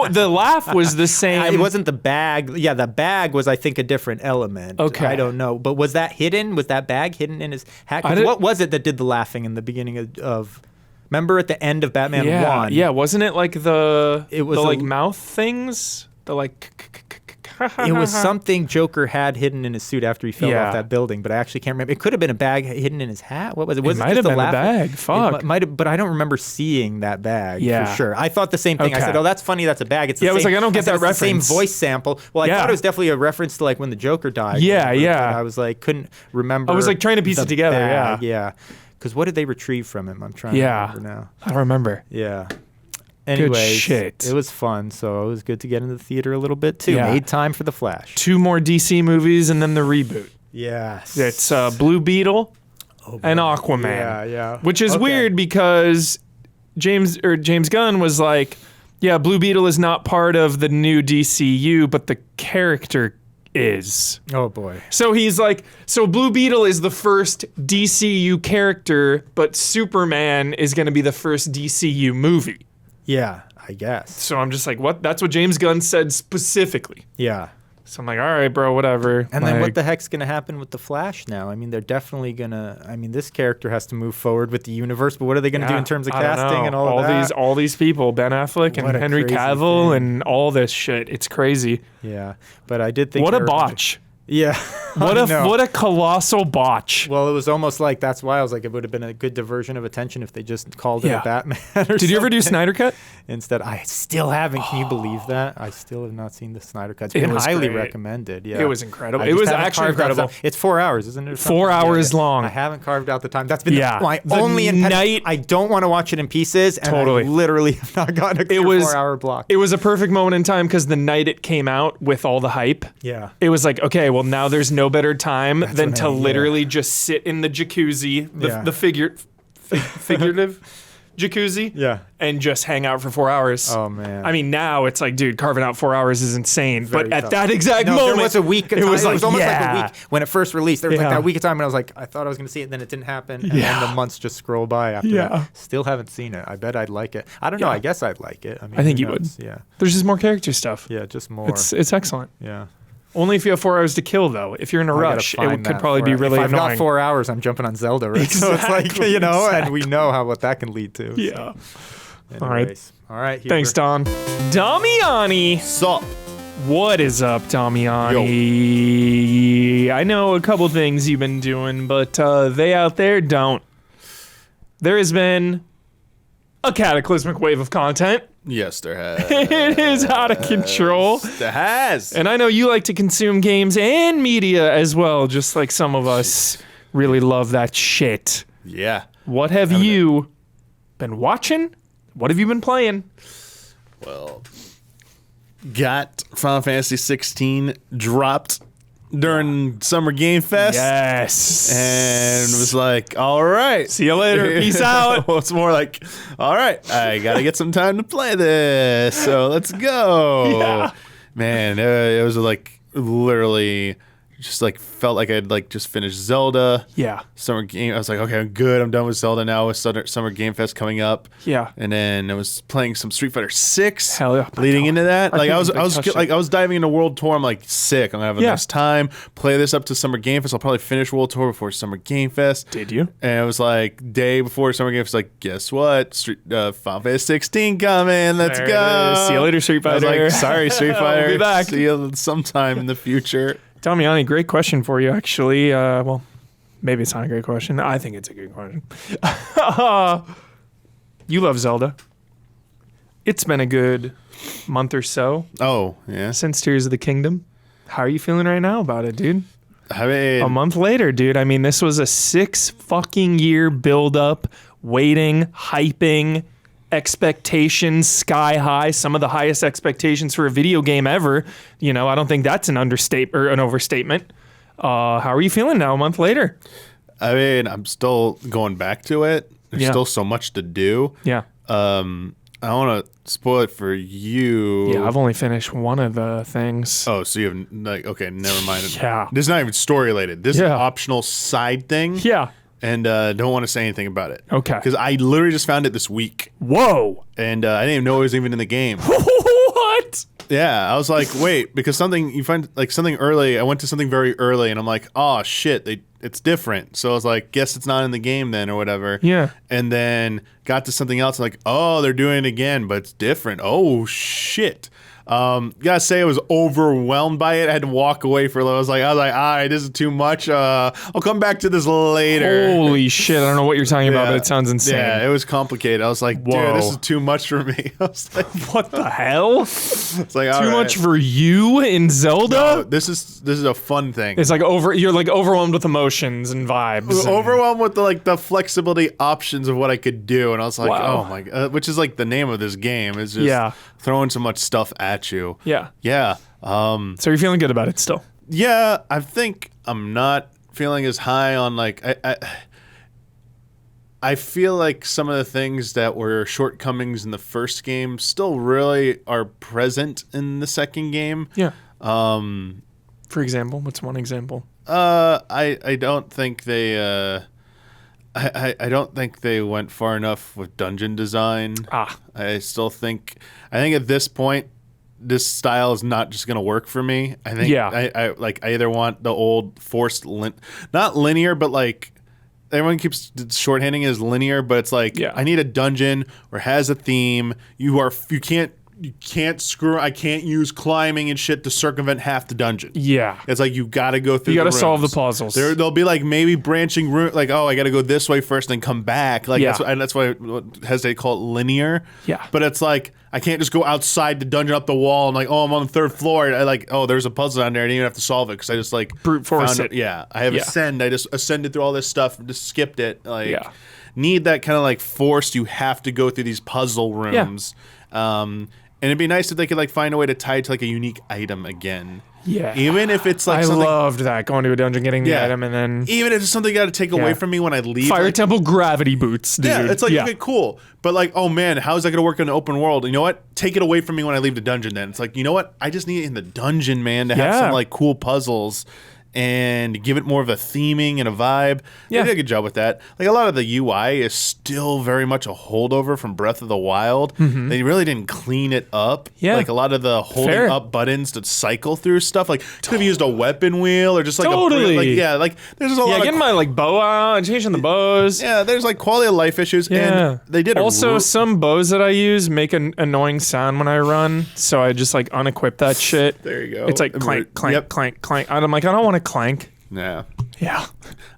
Speaker 1: The laugh was the same.
Speaker 5: It wasn't the bag. Yeah, the bag was, I think, a different element.
Speaker 1: Okay.
Speaker 5: I don't know. But was that hidden? Was that bag hidden in his hat? What was it that did the laughing in the beginning of... Remember at the end of Batman 1?
Speaker 1: Yeah, wasn't it like mouth things? The like...
Speaker 5: It was something Joker had hidden in his suit after he fell off that building, but I actually can't remember. It could have been a bag hidden in his hat. What was it?
Speaker 1: It might have been a bag. Fuck.
Speaker 5: It might have, but I don't remember seeing that bag for sure. I thought the same thing.
Speaker 1: Okay.
Speaker 5: I said, "Oh, that's funny. That's a bag." It's the
Speaker 1: I was like, I don't get that reference.
Speaker 5: The same voice sample. Well, I thought it was definitely a reference to like when the Joker died.
Speaker 1: Yeah.
Speaker 5: I was like, couldn't remember.
Speaker 1: I was like trying to piece it together.
Speaker 5: Bag. Yeah. Because what did they retrieve from him? I'm trying to remember now.
Speaker 1: I don't remember.
Speaker 5: Yeah. Anyways,
Speaker 1: shit.
Speaker 5: It was fun, so it was good to get into the theater a little bit too.
Speaker 1: Yeah.
Speaker 5: Made time for The Flash.
Speaker 1: 2 more DC movies and then the reboot.
Speaker 5: Yes.
Speaker 1: It's Blue Beetle and Aquaman.
Speaker 5: Yeah.
Speaker 1: Which is weird because James Gunn was like, yeah, Blue Beetle is not part of the new DCU, but the character is.
Speaker 5: Oh boy.
Speaker 1: So he's like, so Blue Beetle is the first DCU character, but Superman is going to be the first DCU movie.
Speaker 5: Yeah, I guess.
Speaker 1: So I'm just like, what? That's what James Gunn said specifically.
Speaker 5: Yeah.
Speaker 1: So I'm like, all right, bro, whatever.
Speaker 5: And then what the heck's going to happen with The Flash now? I mean, they're definitely going to... I mean, this character has to move forward with the universe, but what are they going to do in terms of casting and all that?
Speaker 1: All these people, Ben Affleck and Henry Cavill and all this shit. It's crazy.
Speaker 5: Yeah, but I did think...
Speaker 1: What a botch.
Speaker 5: Yeah.
Speaker 1: What a colossal botch.
Speaker 5: Well, it was almost like, that's why I was like, it would have been a good diversion of attention if they just called it a Batman
Speaker 1: Did you ever do Snyder Cut?
Speaker 5: Instead, I still haven't. Can you believe that? I still have not seen the Snyder Cut. It's been highly recommended. Yeah.
Speaker 1: It was incredible. It was actually incredible.
Speaker 5: It's 4 hours, isn't it?
Speaker 1: 4 hours long.
Speaker 5: I haven't carved out the time. That's been my only impediment. I don't want to watch it in pieces, and I literally have not gotten a 4-hour block.
Speaker 1: It was a perfect moment in time because the night it came out with all the hype, it was like, okay, well, now there's no better time than to literally just sit in the jacuzzi, the figurative jacuzzi, and just hang out for 4 hours.
Speaker 5: Oh man!
Speaker 1: I mean, now it's like, dude, carving out 4 hours is insane. But at that exact moment,
Speaker 5: there was a week. It was almost like a week when it first released. There was like that week of time when I was like, I thought I was going to see it, and then it didn't happen, and then the months just scroll by after that. Still haven't seen it. I bet I'd like it. I don't know. I guess I'd like it. I mean,
Speaker 1: I think you would.
Speaker 5: Yeah.
Speaker 1: There's just more character stuff.
Speaker 5: Yeah, just more.
Speaker 1: It's excellent.
Speaker 5: Yeah.
Speaker 1: Only if you have 4 hours to kill, though. If you're in a rush, it could probably be really annoying.
Speaker 5: If I've got 4 hours, I'm jumping on Zelda, right?
Speaker 1: Exactly,
Speaker 5: so it's like, and we know what that can lead to.
Speaker 1: Yeah.
Speaker 5: So. All right. Huber.
Speaker 1: Thanks, Don. Damiani.
Speaker 3: Sup?
Speaker 1: What is up, Damiani? I know a couple things you've been doing, but they out there don't. There has been a cataclysmic wave of content.
Speaker 3: Yes, there has.
Speaker 1: It is out of control.
Speaker 3: There has.
Speaker 1: And I know you like to consume games and media as well, just like some of us really love that shit.
Speaker 3: Yeah.
Speaker 1: What have you been watching? What have you been playing?
Speaker 3: Well, got Final Fantasy 16 dropped during Summer Game Fest.
Speaker 1: Yes.
Speaker 3: And was like, all right.
Speaker 1: See you later. Peace out.
Speaker 3: Well, it's more like, all right, I got to get some time to play this. So let's go.
Speaker 1: Yeah.
Speaker 3: Man, it was like literally
Speaker 6: just like felt like I'd like just finished Zelda.
Speaker 1: Yeah.
Speaker 6: Summer game. I was like, okay, I'm good. I'm done with Zelda now. With Summer Game Fest coming up.
Speaker 1: Yeah.
Speaker 6: And then I was playing some Street Fighter 6.
Speaker 1: Hell yeah.
Speaker 6: Leading into that, like I was diving into World Tour. I'm like, sick. I'm gonna have a nice time. Play this up to Summer Game Fest. I'll probably finish World Tour before Summer Game Fest.
Speaker 1: Did you?
Speaker 6: And it was like day before Summer Game Fest. Like, guess what? Final Fantasy 16 coming. Let's go.
Speaker 1: See you later, Street Fighter.
Speaker 6: I was like, sorry, Street Fighter.
Speaker 1: We'll be back.
Speaker 6: See you sometime in the future.
Speaker 1: Damiani, great question for you, actually. Well, maybe it's not a great question. I think it's a good question. You love Zelda. It's been a good month or so.
Speaker 6: Oh, yeah.
Speaker 1: Since Tears of the Kingdom. How are you feeling right now about it, dude?
Speaker 6: I mean,
Speaker 1: a month later, dude. I mean, this was a 6 fucking year build-up, waiting, hyping, expectations sky high, some of the highest expectations for a video game ever. You know, I don't think that's an understatement or an overstatement. How are you feeling now a month later?
Speaker 6: I mean, I'm still going back to it. There's still so much to do.
Speaker 1: Yeah.
Speaker 6: I don't want to spoil it for you.
Speaker 1: Yeah, I've only finished one of the things.
Speaker 6: Oh, so you have like, okay, never mind.
Speaker 1: Yeah.
Speaker 6: This is not even story related. This is an optional side thing.
Speaker 1: Yeah.
Speaker 6: And don't want to say anything about it.
Speaker 1: Okay.
Speaker 6: Because I literally just found it this week.
Speaker 1: Whoa.
Speaker 6: And I didn't even know it was even in the game.
Speaker 1: What?
Speaker 6: Yeah, I was like, wait, because you find like something early. I went to something very early, and I'm like, oh shit, it's different. So I was like, guess it's not in the game then, or whatever.
Speaker 1: Yeah.
Speaker 6: And then got to something else, like, oh, they're doing it again, but it's different. Oh shit. Gotta say, I was overwhelmed by it. I had to walk away for a little. I was like, all right, this is too much. I'll come back to this later.
Speaker 1: Holy shit! I don't know what you're talking about, but it sounds insane.
Speaker 6: Yeah, it was complicated. I was like, dude, this is too much for me. I was like,
Speaker 1: what the hell?
Speaker 6: It's like
Speaker 1: too much for you in Zelda.
Speaker 6: No, this is a fun thing.
Speaker 1: It's like you're like overwhelmed with emotions and vibes.
Speaker 6: Overwhelmed with the flexibility options of what I could do, and I was like, oh my god, which is like the name of this game is just throwing so much stuff at you.
Speaker 1: Yeah.
Speaker 6: Yeah.
Speaker 1: So you're feeling good about it still?
Speaker 6: Yeah, I think I'm not feeling as high on like I feel like some of the things that were shortcomings in the first game still really are present in the second game.
Speaker 1: Yeah. For example, what's one example?
Speaker 6: I don't think they I don't think they went far enough with dungeon design. I think at this point, this style is not just going to work for me. I think I either want the old forced, not linear, but like everyone keeps shorthanding it as linear, but it's like I need a dungeon where it has a theme. You can't screw. I can't use climbing and shit to circumvent half the dungeon.
Speaker 1: Yeah,
Speaker 6: it's like you got to go through.
Speaker 1: You
Speaker 6: got to
Speaker 1: solve the puzzles.
Speaker 6: There'll be like maybe branching route. Like, oh, I got to go this way first, then come back. Like that's why they call it linear.
Speaker 1: Yeah,
Speaker 6: but it's like I can't just go outside the dungeon up the wall and like, oh, I'm on the 3rd floor. I like, oh, there's a puzzle down there. I didn't even have to solve it because I just like
Speaker 1: brute force it.
Speaker 6: Yeah, I have ascend. I just ascended through all this stuff and just skipped it. Like, need that kind of like forced. You have to go through these puzzle rooms. And it'd be nice if they could like find a way to tie it to like a unique item again.
Speaker 1: Yeah.
Speaker 6: Even if it's like something.
Speaker 1: I loved that, going to a dungeon, getting the item, and then.
Speaker 6: Even if it's something you got to take away from me when I leave.
Speaker 1: Fire Temple gravity boots, dude.
Speaker 6: Yeah, it's like, okay, cool. But like, oh man, how is that going to work in an open world? And you know what? Take it away from me when I leave the dungeon then. It's like, you know what? I just need it in the dungeon, man, to have some like cool puzzles. And give it more of a theming and a vibe. They did a good job with that. Like a lot of the UI is still very much a holdover from Breath of the Wild. Mm-hmm. They really didn't clean it up. Yeah. Like a lot of the holding up buttons to cycle through stuff. Like could have used a weapon wheel or just like like there's a lot of
Speaker 1: getting my like bow out and changing the bows.
Speaker 6: Yeah, there's like quality of life issues. Yeah. And they did
Speaker 1: also some bows that I use make an annoying sound when I run, so I just like unequip that shit.
Speaker 6: There you go.
Speaker 1: It's like clank, clank, clank, clank. I'm like, I don't want to clank.
Speaker 6: Yeah.
Speaker 1: Yeah.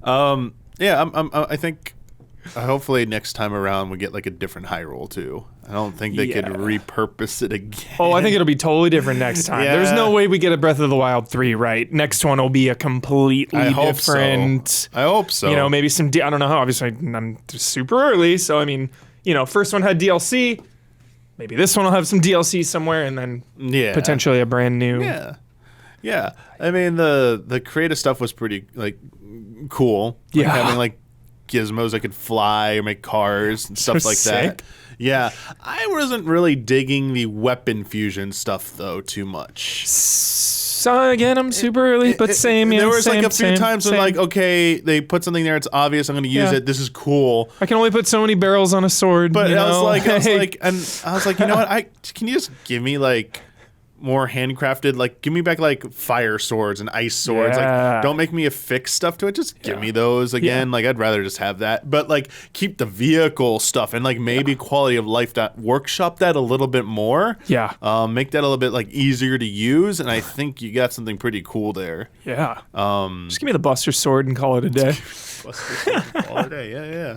Speaker 6: I think hopefully next time around we get like a different Hyrule too. I don't think they could repurpose it again.
Speaker 1: Oh, I think it'll be totally different next time. There's no way we get a Breath of the Wild 3, right? Next one will be a completely different.
Speaker 6: So. I hope so.
Speaker 1: You know, maybe some. I don't know how. Obviously, I'm super early, so I mean, you know, first one had DLC. Maybe this one will have some DLC somewhere, and then potentially a brand new.
Speaker 6: Yeah. Yeah, I mean the creative stuff was pretty like cool. Like, having like gizmos that could fly or make cars and stuff like that. Yeah, I wasn't really digging the weapon fusion stuff though too much.
Speaker 1: So again, I'm super early, but same.
Speaker 6: There was
Speaker 1: same,
Speaker 6: like a few times when like, okay, they put something there. It's obvious. I'm going to use it. This is cool.
Speaker 1: I can only put so many barrels on a sword.
Speaker 6: But
Speaker 1: you know?
Speaker 6: I was like, you know what? Can you just give me like more handcrafted? Like, give me back like fire swords and ice swords. Like, don't make me affix stuff to it. Just give me those again. Like, I'd rather just have that. But like, keep the vehicle stuff and like maybe quality of life. That workshop that a little bit more.
Speaker 1: Yeah.
Speaker 6: Make that a little bit like easier to use. And I think you got something pretty cool there.
Speaker 1: Yeah. Just give me the Buster Sword and call it a day.
Speaker 6: Buster Sword and call it a day. Yeah.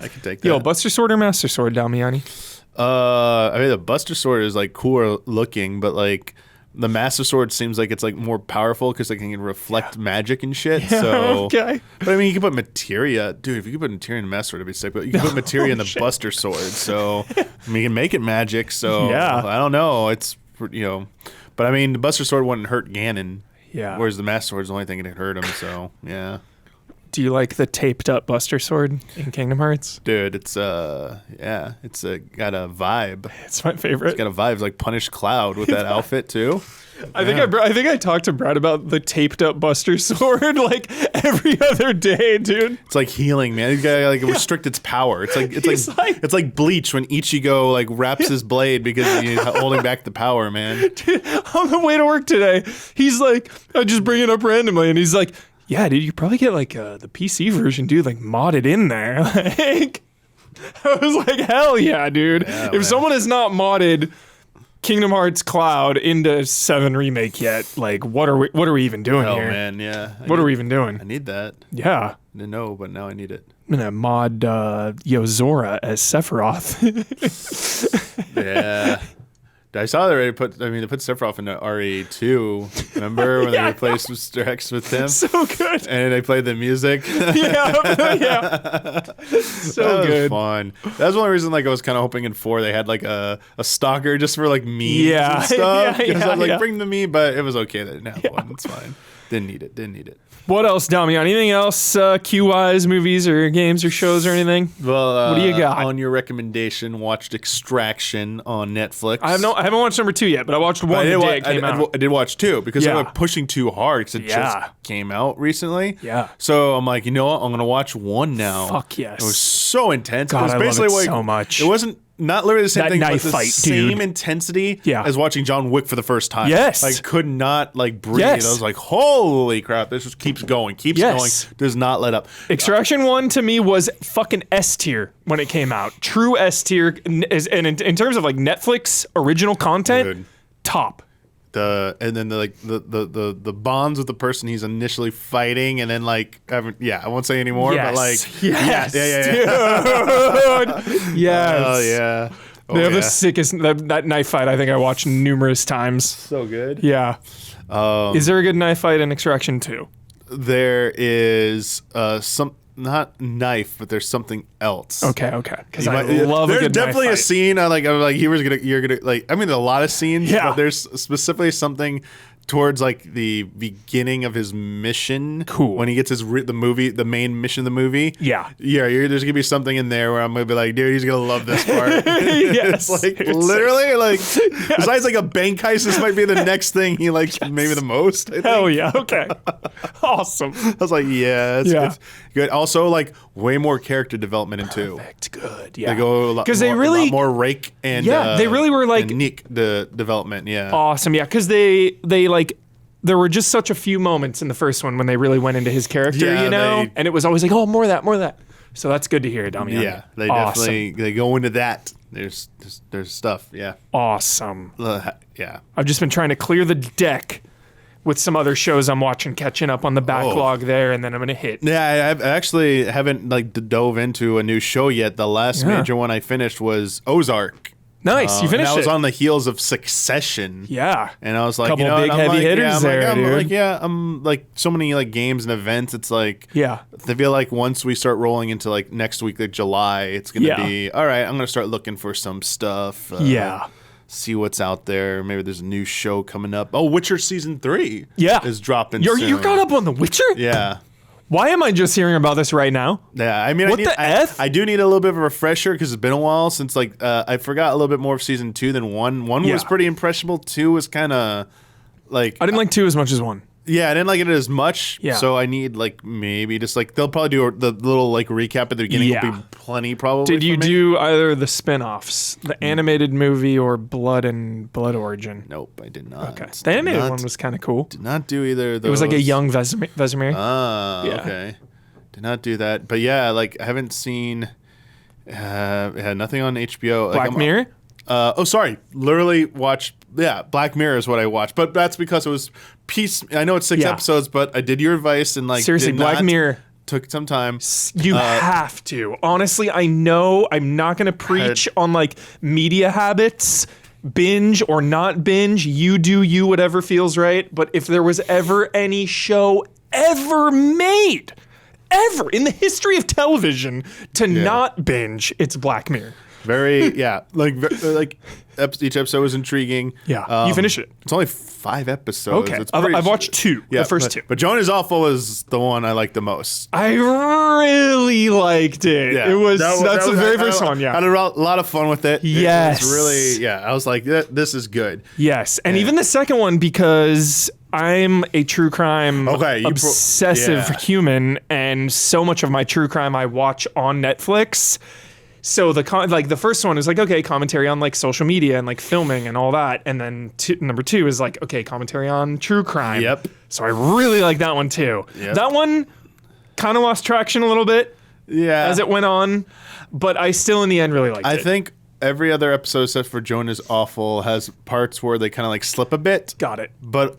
Speaker 6: I can take that.
Speaker 1: Yo, Buster Sword or Master Sword, Damiani?
Speaker 6: I mean, the Buster Sword is like cooler looking, but like the Master Sword seems like it's like more powerful because it can reflect magic and shit.
Speaker 1: Yeah,
Speaker 6: so,
Speaker 1: okay.
Speaker 6: But I mean, you can put materia, dude. If you could put materia in the Master Sword, it'd be sick. But you can put materia in the Buster Sword, so I mean, you can make it magic. So I don't know. It's but I mean, the Buster Sword wouldn't hurt Ganon.
Speaker 1: Yeah.
Speaker 6: Whereas the Master Sword is the only thing that could hurt him. So yeah.
Speaker 1: Do you like the taped up Buster Sword in Kingdom Hearts?
Speaker 6: Dude, it's got a vibe.
Speaker 1: It's my favorite.
Speaker 6: It's got a vibe. It's like Punished Cloud with that outfit too.
Speaker 1: I think I talked to Brad about the taped up Buster Sword like every other day, dude.
Speaker 6: It's like healing, man. He's got like restrict its power. It's like Bleach when Ichigo like wraps his blade because he's holding back the power, man.
Speaker 1: Dude, on the way to work today, he's like, I just bring it up randomly, and he's like, yeah, dude, you probably get like the PC version, dude, like modded in there. Like, I was like, hell yeah, dude.
Speaker 6: Yeah,
Speaker 1: if someone has not modded Kingdom Hearts Cloud into 7 Remake yet, like, what are we even doing here?
Speaker 6: Oh man, yeah.
Speaker 1: What are we even doing?
Speaker 6: I need that.
Speaker 1: Yeah.
Speaker 6: I didn't know, but now I need it.
Speaker 1: I'm gonna mod Yozora as Sephiroth.
Speaker 6: Yeah. I saw they put Sephiroth into RE2. Remember when they replaced Rex with him?
Speaker 1: So good.
Speaker 6: And they played the music.
Speaker 1: Yeah. So
Speaker 6: that
Speaker 1: good.
Speaker 6: Was fun. That was one reason like I was kind of hoping in 4 they had like a stalker just for like memes and stuff. Because I was like, bring the meme, but it was okay that it didn't have one. It's fine. Didn't need it.
Speaker 1: What else, Damian? Anything else Q-wise, movies or games or shows or anything?
Speaker 6: Well,
Speaker 1: what do you got?
Speaker 6: On your recommendation, watched Extraction on Netflix.
Speaker 1: I haven't watched number 2 yet, but I watched 1 the day it came out.
Speaker 6: I did watch 2 because they were pushing too hard because it just came out recently.
Speaker 1: Yeah.
Speaker 6: So I'm like, you know what? I'm going to watch 1 now.
Speaker 1: Fuck yes.
Speaker 6: It was so intense.
Speaker 1: God,
Speaker 6: it was
Speaker 1: I
Speaker 6: basically
Speaker 1: love it
Speaker 6: like,
Speaker 1: so much.
Speaker 6: It wasn't not literally the same
Speaker 1: that
Speaker 6: thing, but
Speaker 1: knife
Speaker 6: the
Speaker 1: fight,
Speaker 6: same
Speaker 1: dude.
Speaker 6: intensity
Speaker 1: Yeah.
Speaker 6: as watching John Wick for the first time.
Speaker 1: Yes.
Speaker 6: I could not like breathe.
Speaker 1: Yes.
Speaker 6: I was like, holy crap, this just keeps going, going, does not let up.
Speaker 1: Extraction 1 to me was fucking S tier when it came out. True S tier, and in terms of like Netflix original content,
Speaker 6: Dude.
Speaker 1: top.
Speaker 6: The bonds with the person he's initially fighting, and then like I won't say anymore, but like
Speaker 1: dude.
Speaker 6: Yes.
Speaker 1: Oh
Speaker 6: yeah.
Speaker 1: They have the sickest that knife fight. I think I watched numerous times.
Speaker 6: So good.
Speaker 1: Yeah. Is there a good knife fight in Extraction 2?
Speaker 6: There is some. Not knife, but there's something else.
Speaker 1: Okay. Because I love
Speaker 6: there's
Speaker 1: a good
Speaker 6: definitely
Speaker 1: knife
Speaker 6: a
Speaker 1: fight.
Speaker 6: scene. I'm like, you're gonna like. I mean, there's a lot of scenes.
Speaker 1: Yeah.
Speaker 6: But there's specifically something towards like the beginning of his mission.
Speaker 1: Cool.
Speaker 6: When he gets the main mission of the movie.
Speaker 1: Yeah.
Speaker 6: There's gonna be something in there where I'm gonna be like, dude, he's gonna love this part.
Speaker 1: Yes.
Speaker 6: It's like literally like besides like a bank heist, this might be the next thing he likes maybe the most. I think.
Speaker 1: Hell yeah. Okay. Awesome.
Speaker 6: I was like, it's good. Also, like way more character development in 2.
Speaker 1: Perfect. Good. Yeah.
Speaker 6: They go a lot more rake and
Speaker 1: they really were like
Speaker 6: and Nick the development. Yeah.
Speaker 1: Awesome. Yeah, because they like. There were just such a few moments in the first one when they really went into his character, and it was always like, oh, more of that. So that's good to hear, Damiani.
Speaker 6: Yeah, they definitely they go into that. There's stuff. Yeah.
Speaker 1: Awesome.
Speaker 6: Yeah.
Speaker 1: I've just been trying to clear the deck with some other shows I'm watching, catching up on the backlog there, and then I'm gonna hit.
Speaker 6: Yeah, I actually haven't like dove into a new show yet. The last major one I finished was Ozark.
Speaker 1: Nice, you finished it.
Speaker 6: I was on the heels of Succession.
Speaker 1: Yeah.
Speaker 6: And I was like,
Speaker 1: couple big heavy hitters there, dude.
Speaker 6: I'm like so many like games and events. It's like, I feel like once we start rolling into like next week, like July, it's gonna be all right. I'm gonna start looking for some stuff. See what's out there. Maybe there's a new show coming up. Oh, Witcher season 3. is dropping.
Speaker 1: You're caught up on The Witcher?
Speaker 6: Yeah.
Speaker 1: Why am I just hearing about this right now?
Speaker 6: Yeah, I mean, I do need a little bit of a refresher because it's been a while since like I forgot a little bit more of season 2 than 1. 1 was pretty impressionable. 2 was kind of like
Speaker 1: I didn't like 2 as much as 1.
Speaker 6: Yeah, I didn't like it as much.
Speaker 1: Yeah.
Speaker 6: So I need like maybe just like they'll probably do the little like recap at the beginning.
Speaker 1: Yeah.
Speaker 6: Will be plenty probably.
Speaker 1: Did you
Speaker 6: for me.
Speaker 1: do either the spin-offs, the animated movie or Blood and Blood Origin?
Speaker 6: Nope, I did not.
Speaker 1: Okay. The animated one was kind of cool.
Speaker 6: Did not do either of those.
Speaker 1: It was like a young Vesemir.
Speaker 6: Ah,
Speaker 1: Yeah.
Speaker 6: okay. Did not do that. But yeah, like I haven't seen had nothing on HBO.
Speaker 1: Black Mirror?
Speaker 6: Sorry. Literally watched Black Mirror is what I watched. But that's because it was I know it's 6 episodes, but I did your advice and like
Speaker 1: seriously, Black Mirror
Speaker 6: took some time.
Speaker 1: You have to. Honestly, I know I'm not going to preach on like media habits, binge or not binge. You do you, whatever feels right. But if there was ever any show ever made, ever in the history of television to not binge, it's Black Mirror.
Speaker 6: Very, like each episode was intriguing.
Speaker 1: Yeah, you finish it.
Speaker 6: It's only 5 episodes.
Speaker 1: Okay,
Speaker 6: It's
Speaker 1: I've watched 2, the first 2.
Speaker 6: But Joan is Awful is the one I like the most.
Speaker 1: I really liked it.
Speaker 6: Yeah.
Speaker 1: It was that's the very first one.
Speaker 6: I
Speaker 1: Yeah,
Speaker 6: had a lot of fun with it.
Speaker 1: Yes.
Speaker 6: It was really. I was like, this is good.
Speaker 1: yes, and even the second one because I'm a true crime obsessive human, and so much of my true crime I watch on Netflix. So the first one is like, okay, commentary on like social media and like filming and all that, and then number 2 is like, okay, commentary on true crime.
Speaker 6: Yep.
Speaker 1: So I really like that one too.
Speaker 6: Yep.
Speaker 1: That one kind of lost traction a little bit as it went on, but I still in the end really liked it.
Speaker 6: I think every other episode except for Joan is Awful has parts where they kind of like slip a bit.
Speaker 1: Got it.
Speaker 6: But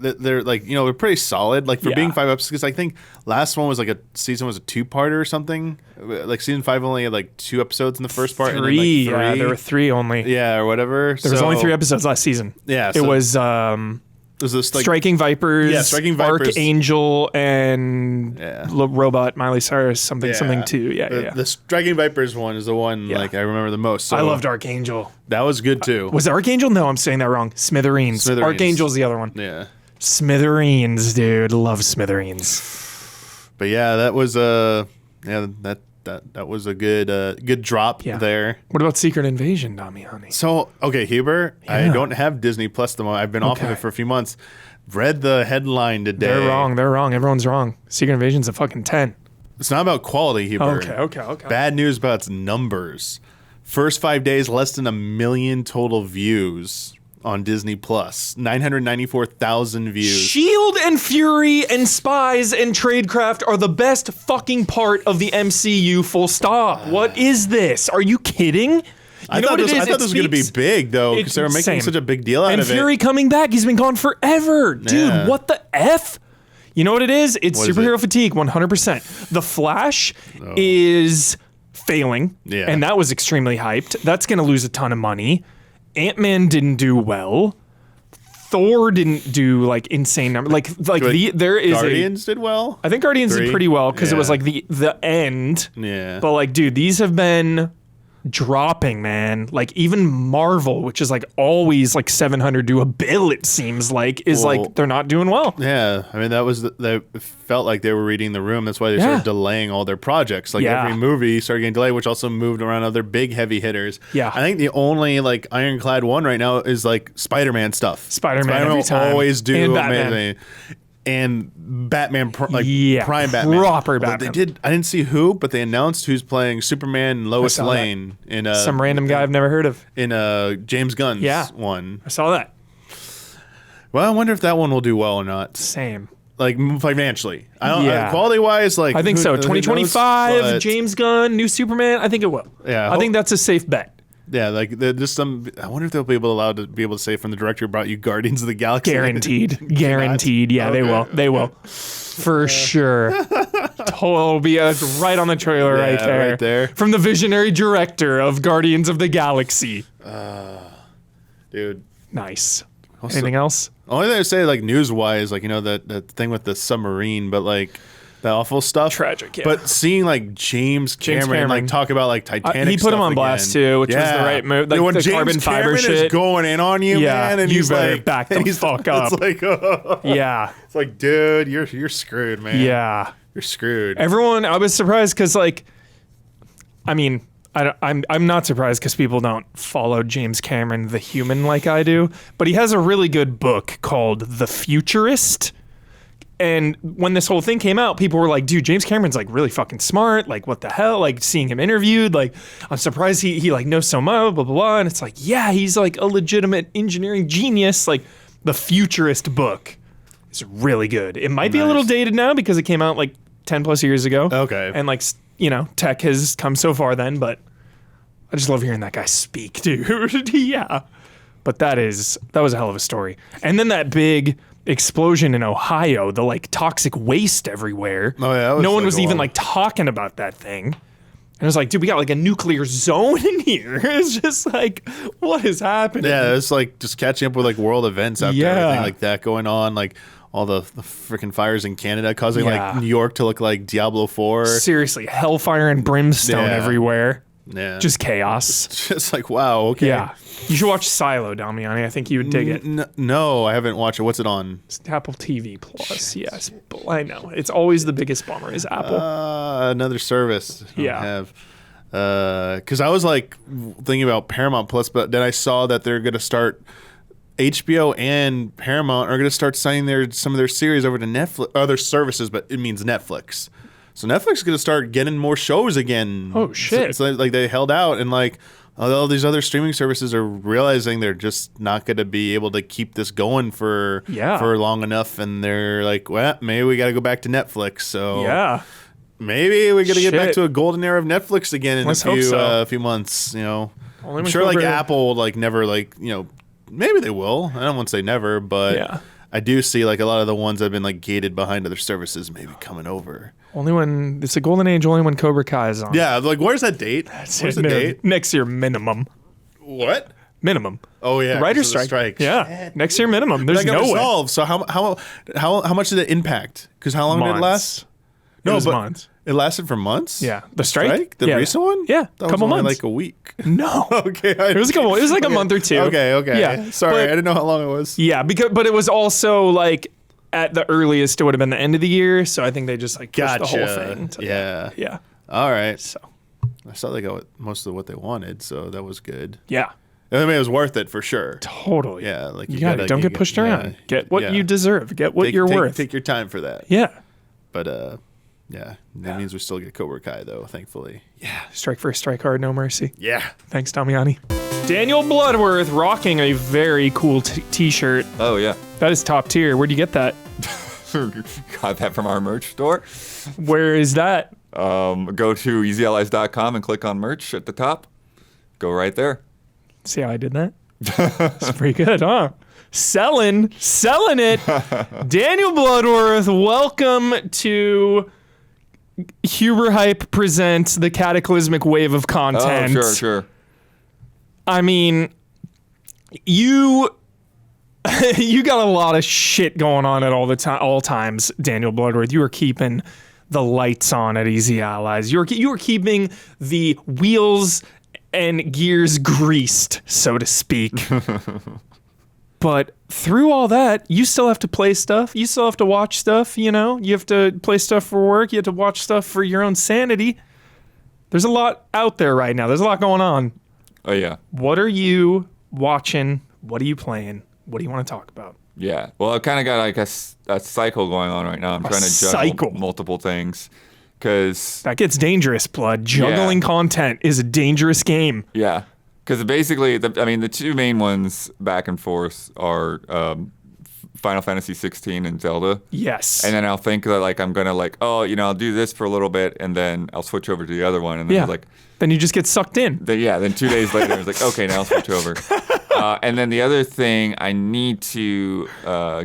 Speaker 6: they're like, they're pretty solid. Like for being 5 episodes, because I think last one was like a 2-parter or something. Like season 5 only had like 2 episodes in the first part.
Speaker 1: 3,
Speaker 6: and then like 3.
Speaker 1: yeah, there were 3 only.
Speaker 6: Yeah, or whatever.
Speaker 1: There was only 3 episodes last season.
Speaker 6: Yeah,
Speaker 1: it was
Speaker 6: this like
Speaker 1: Striking Vipers,
Speaker 6: Striking Vipers,
Speaker 1: Archangel, and Robot Miley Cyrus, something too.
Speaker 6: The Striking Vipers one is the one like I remember the most. So
Speaker 1: I loved Archangel.
Speaker 6: That was good too.
Speaker 1: Was it Archangel? No, I'm saying that wrong. Smithereens. Archangel's the other one.
Speaker 6: Yeah.
Speaker 1: Smithereens, dude. Love Smithereens.
Speaker 6: But yeah, that was that was a good drop there.
Speaker 1: What about Secret Invasion, Damiani?
Speaker 6: So, okay, Huber, I don't have Disney Plus the moment. I've been off of it for a few months. Read the headline today.
Speaker 1: They're wrong. Everyone's wrong. Secret Invasion's a fucking 10.
Speaker 6: It's not about quality, Huber.
Speaker 1: Okay.
Speaker 6: Bad news about its numbers. First 5 days, less than 1 million total views on Disney Plus. 994,000 views.
Speaker 1: Shield and Fury and Spies and Tradecraft are the best fucking part of the MCU, full stop. What is this? Are you kidding?
Speaker 6: I thought this was going to be big, though, because they were making such a big deal out of it.
Speaker 1: And Fury coming back, he's been gone forever. Dude, what the F? You know what it is? It's superhero fatigue, 100%. The Flash is failing, and that was extremely hyped. That's going to lose a ton of money. Ant-Man didn't do well. Thor didn't do like insane numbers.
Speaker 6: Guardians did well.
Speaker 1: I think Guardians did pretty well because it was like the end.
Speaker 6: Yeah.
Speaker 1: But like, dude, these have been dropping, man. Like even Marvel, which is like always like 700 to a bill, it seems like, is like they're not doing well.
Speaker 6: Yeah, I mean that was they felt like they were reading the room. That's why they started delaying all their projects. Like every movie started getting delayed, which also moved around other big heavy hitters.
Speaker 1: Yeah,
Speaker 6: I think the only like ironclad one right now is like Spider-Man stuff.
Speaker 1: Spider-Man every time.
Speaker 6: Always do
Speaker 1: and
Speaker 6: amazing. And Batman, prime Batman.
Speaker 1: Proper Batman.
Speaker 6: I didn't see who, but they announced who's playing Superman and Lois Lane in
Speaker 1: some random guy I've never heard of
Speaker 6: in James Gunn's one.
Speaker 1: I saw that.
Speaker 6: Well, I wonder if that one will do well or not.
Speaker 1: Same.
Speaker 6: Like financially, quality wise, like
Speaker 1: I think so. 2025, James Gunn, new Superman. I think it will.
Speaker 6: Yeah,
Speaker 1: I think that's a safe bet.
Speaker 6: Yeah, like there's some. I wonder if they'll be allowed to say from the director who brought you Guardians of the Galaxy.
Speaker 1: Guaranteed. Yeah, okay. They will, for sure. It'll be right on the trailer right there from the visionary director of Guardians of the Galaxy.
Speaker 6: Dude,
Speaker 1: nice. Anything else?
Speaker 6: Only thing I say, like news wise, like that thing with the submarine, but like. That awful stuff.
Speaker 1: Tragic, yeah.
Speaker 6: But seeing like James Cameron like talk about like Titanic,
Speaker 1: he put him on blast too, which was the right move. Like
Speaker 6: when
Speaker 1: the
Speaker 6: James
Speaker 1: carbon fiber
Speaker 6: Cameron
Speaker 1: shit
Speaker 6: is going in on you, man, and
Speaker 1: you
Speaker 6: he's
Speaker 1: better
Speaker 6: like,
Speaker 1: back the fuck up.
Speaker 6: It's like,
Speaker 1: it's
Speaker 6: like, dude, you're screwed, man.
Speaker 1: Yeah,
Speaker 6: you're screwed.
Speaker 1: Everyone, I was surprised because like, I mean, I'm not surprised because people don't follow James Cameron, the human, like I do. But he has a really good book called The Futurist. And when this whole thing came out, people were like, dude, James Cameron's like really fucking smart. Like, what the hell? Like, seeing him interviewed, like, I'm surprised he like knows so much, blah, blah, blah. And it's like, yeah, he's like a legitimate engineering genius. Like, The Futurist book is really good. It might be a little dated now because it came out like 10 plus years ago.
Speaker 6: Okay.
Speaker 1: And like, you know, tech has come so far then, but I just love hearing that guy speak, dude. Yeah. But that was a hell of a story. And then that big explosion in Ohio, the like toxic waste everywhere.
Speaker 6: Oh yeah,
Speaker 1: no one was even like talking about that thing. And it was like, dude, we got like a nuclear zone in here. It's just like, what is happening?
Speaker 6: Yeah, it's like just catching up with like world events after everything like that going on, like all the freaking fires in Canada causing like New York to look like Diablo 4.
Speaker 1: Seriously, hellfire and brimstone everywhere.
Speaker 6: Yeah.
Speaker 1: Just chaos.
Speaker 6: Just like, wow, okay.
Speaker 1: Yeah. You should watch Silo, Damiani. I think you would dig it.
Speaker 6: No, I haven't watched it. What's it on?
Speaker 1: It's Apple TV Plus, yes. I know. It's always the biggest bummer is Apple.
Speaker 6: Another service.
Speaker 1: Yeah.
Speaker 6: Have. Because I was like thinking about Paramount Plus, but then I saw that they're going to start, HBO and Paramount are going to start signing some of their series over to Netflix, other services, but it means Netflix. So Netflix is going to start getting more shows again.
Speaker 1: Oh, shit.
Speaker 6: So like they held out, and like all these other streaming services are realizing they're just not going to be able to keep this going for long enough, and they're like, well, maybe we got to go back to Netflix. So maybe we're going to get back to a golden era of Netflix again in a few months. You know, I'm sure like Apple will like never like, you know, maybe they will. I don't want to say never, but I do see like a lot of the ones that have been like gated behind other services maybe coming over.
Speaker 1: Only when it's a golden age, only when Cobra Kai is on.
Speaker 6: Yeah, like where's that date? Where's the date?
Speaker 1: Next year minimum.
Speaker 6: What?
Speaker 1: Minimum.
Speaker 6: Oh yeah,
Speaker 1: the writer's strike. Yeah,
Speaker 6: Shit.
Speaker 1: Next year minimum. There's no way.
Speaker 6: Resolved. So how much did it impact? Because how long did it last?
Speaker 1: No, it was months.
Speaker 6: It lasted for months.
Speaker 1: Yeah, the strike.
Speaker 6: The recent one.
Speaker 1: Yeah,
Speaker 6: a
Speaker 1: couple months.
Speaker 6: Like a week.
Speaker 1: No.
Speaker 6: Okay.
Speaker 1: It was a couple. It was like a month or two.
Speaker 6: Okay.
Speaker 1: Yeah.
Speaker 6: Sorry, I didn't know how long it was.
Speaker 1: Yeah, but it was also like at the earliest it would have been the end of the year, so I think they just like pushed the whole thing. Yeah.
Speaker 6: All right.
Speaker 1: So
Speaker 6: I saw they got most of what they wanted, so that was good.
Speaker 1: Yeah.
Speaker 6: I mean, it was worth it for sure.
Speaker 1: Totally.
Speaker 6: Yeah, like
Speaker 1: you gotta don't get pushed around. Get what you deserve. Get what you're worth.
Speaker 6: Take your time for that.
Speaker 1: Yeah.
Speaker 6: But that means we still get Cobra Kai though, thankfully.
Speaker 1: Yeah. Strike first, strike hard, no mercy.
Speaker 6: Yeah.
Speaker 1: Thanks, Damiani. Daniel Bloodworth rocking a very cool t-shirt.
Speaker 7: Oh yeah.
Speaker 1: That is top tier. Where'd you get that?
Speaker 7: Got that from our merch store.
Speaker 1: Where is that?
Speaker 7: Go to easyallies.com and click on merch at the top. Go right there.
Speaker 1: See how I did that? It's pretty good, huh? Selling it. Daniel Bloodworth, welcome to Huber Hype presents the Cataclysmic wave of content.
Speaker 7: Oh, sure.
Speaker 1: I mean, you got a lot of shit going on at all times, Daniel Bloodworth. You are keeping the lights on at Easy Allies. You are keeping the wheels and gears greased, so to speak. But through all that, you still have to play stuff. You still have to watch stuff, you know? You have to play stuff for work. You have to watch stuff for your own sanity. There's a lot out there right now. There's a lot going on.
Speaker 7: Oh, yeah.
Speaker 1: What are you watching? What are you playing? What do you want to talk about?
Speaker 7: Yeah. Well, I kind of got like a cycle going on right now. I'm trying to juggle multiple things. Because
Speaker 1: that gets dangerous, Blood. Juggling content is a dangerous game.
Speaker 7: Yeah. Because basically, the two main ones back and forth are Final Fantasy 16 and Zelda.
Speaker 1: Yes.
Speaker 7: And then I'll think that like I'm gonna like, oh, you know, I'll do this for a little bit, and then I'll switch over to the other one, and then like,
Speaker 1: then you just get sucked in.
Speaker 7: Then 2 days later, it's like, okay, now I'll switch over. And then the other thing I need to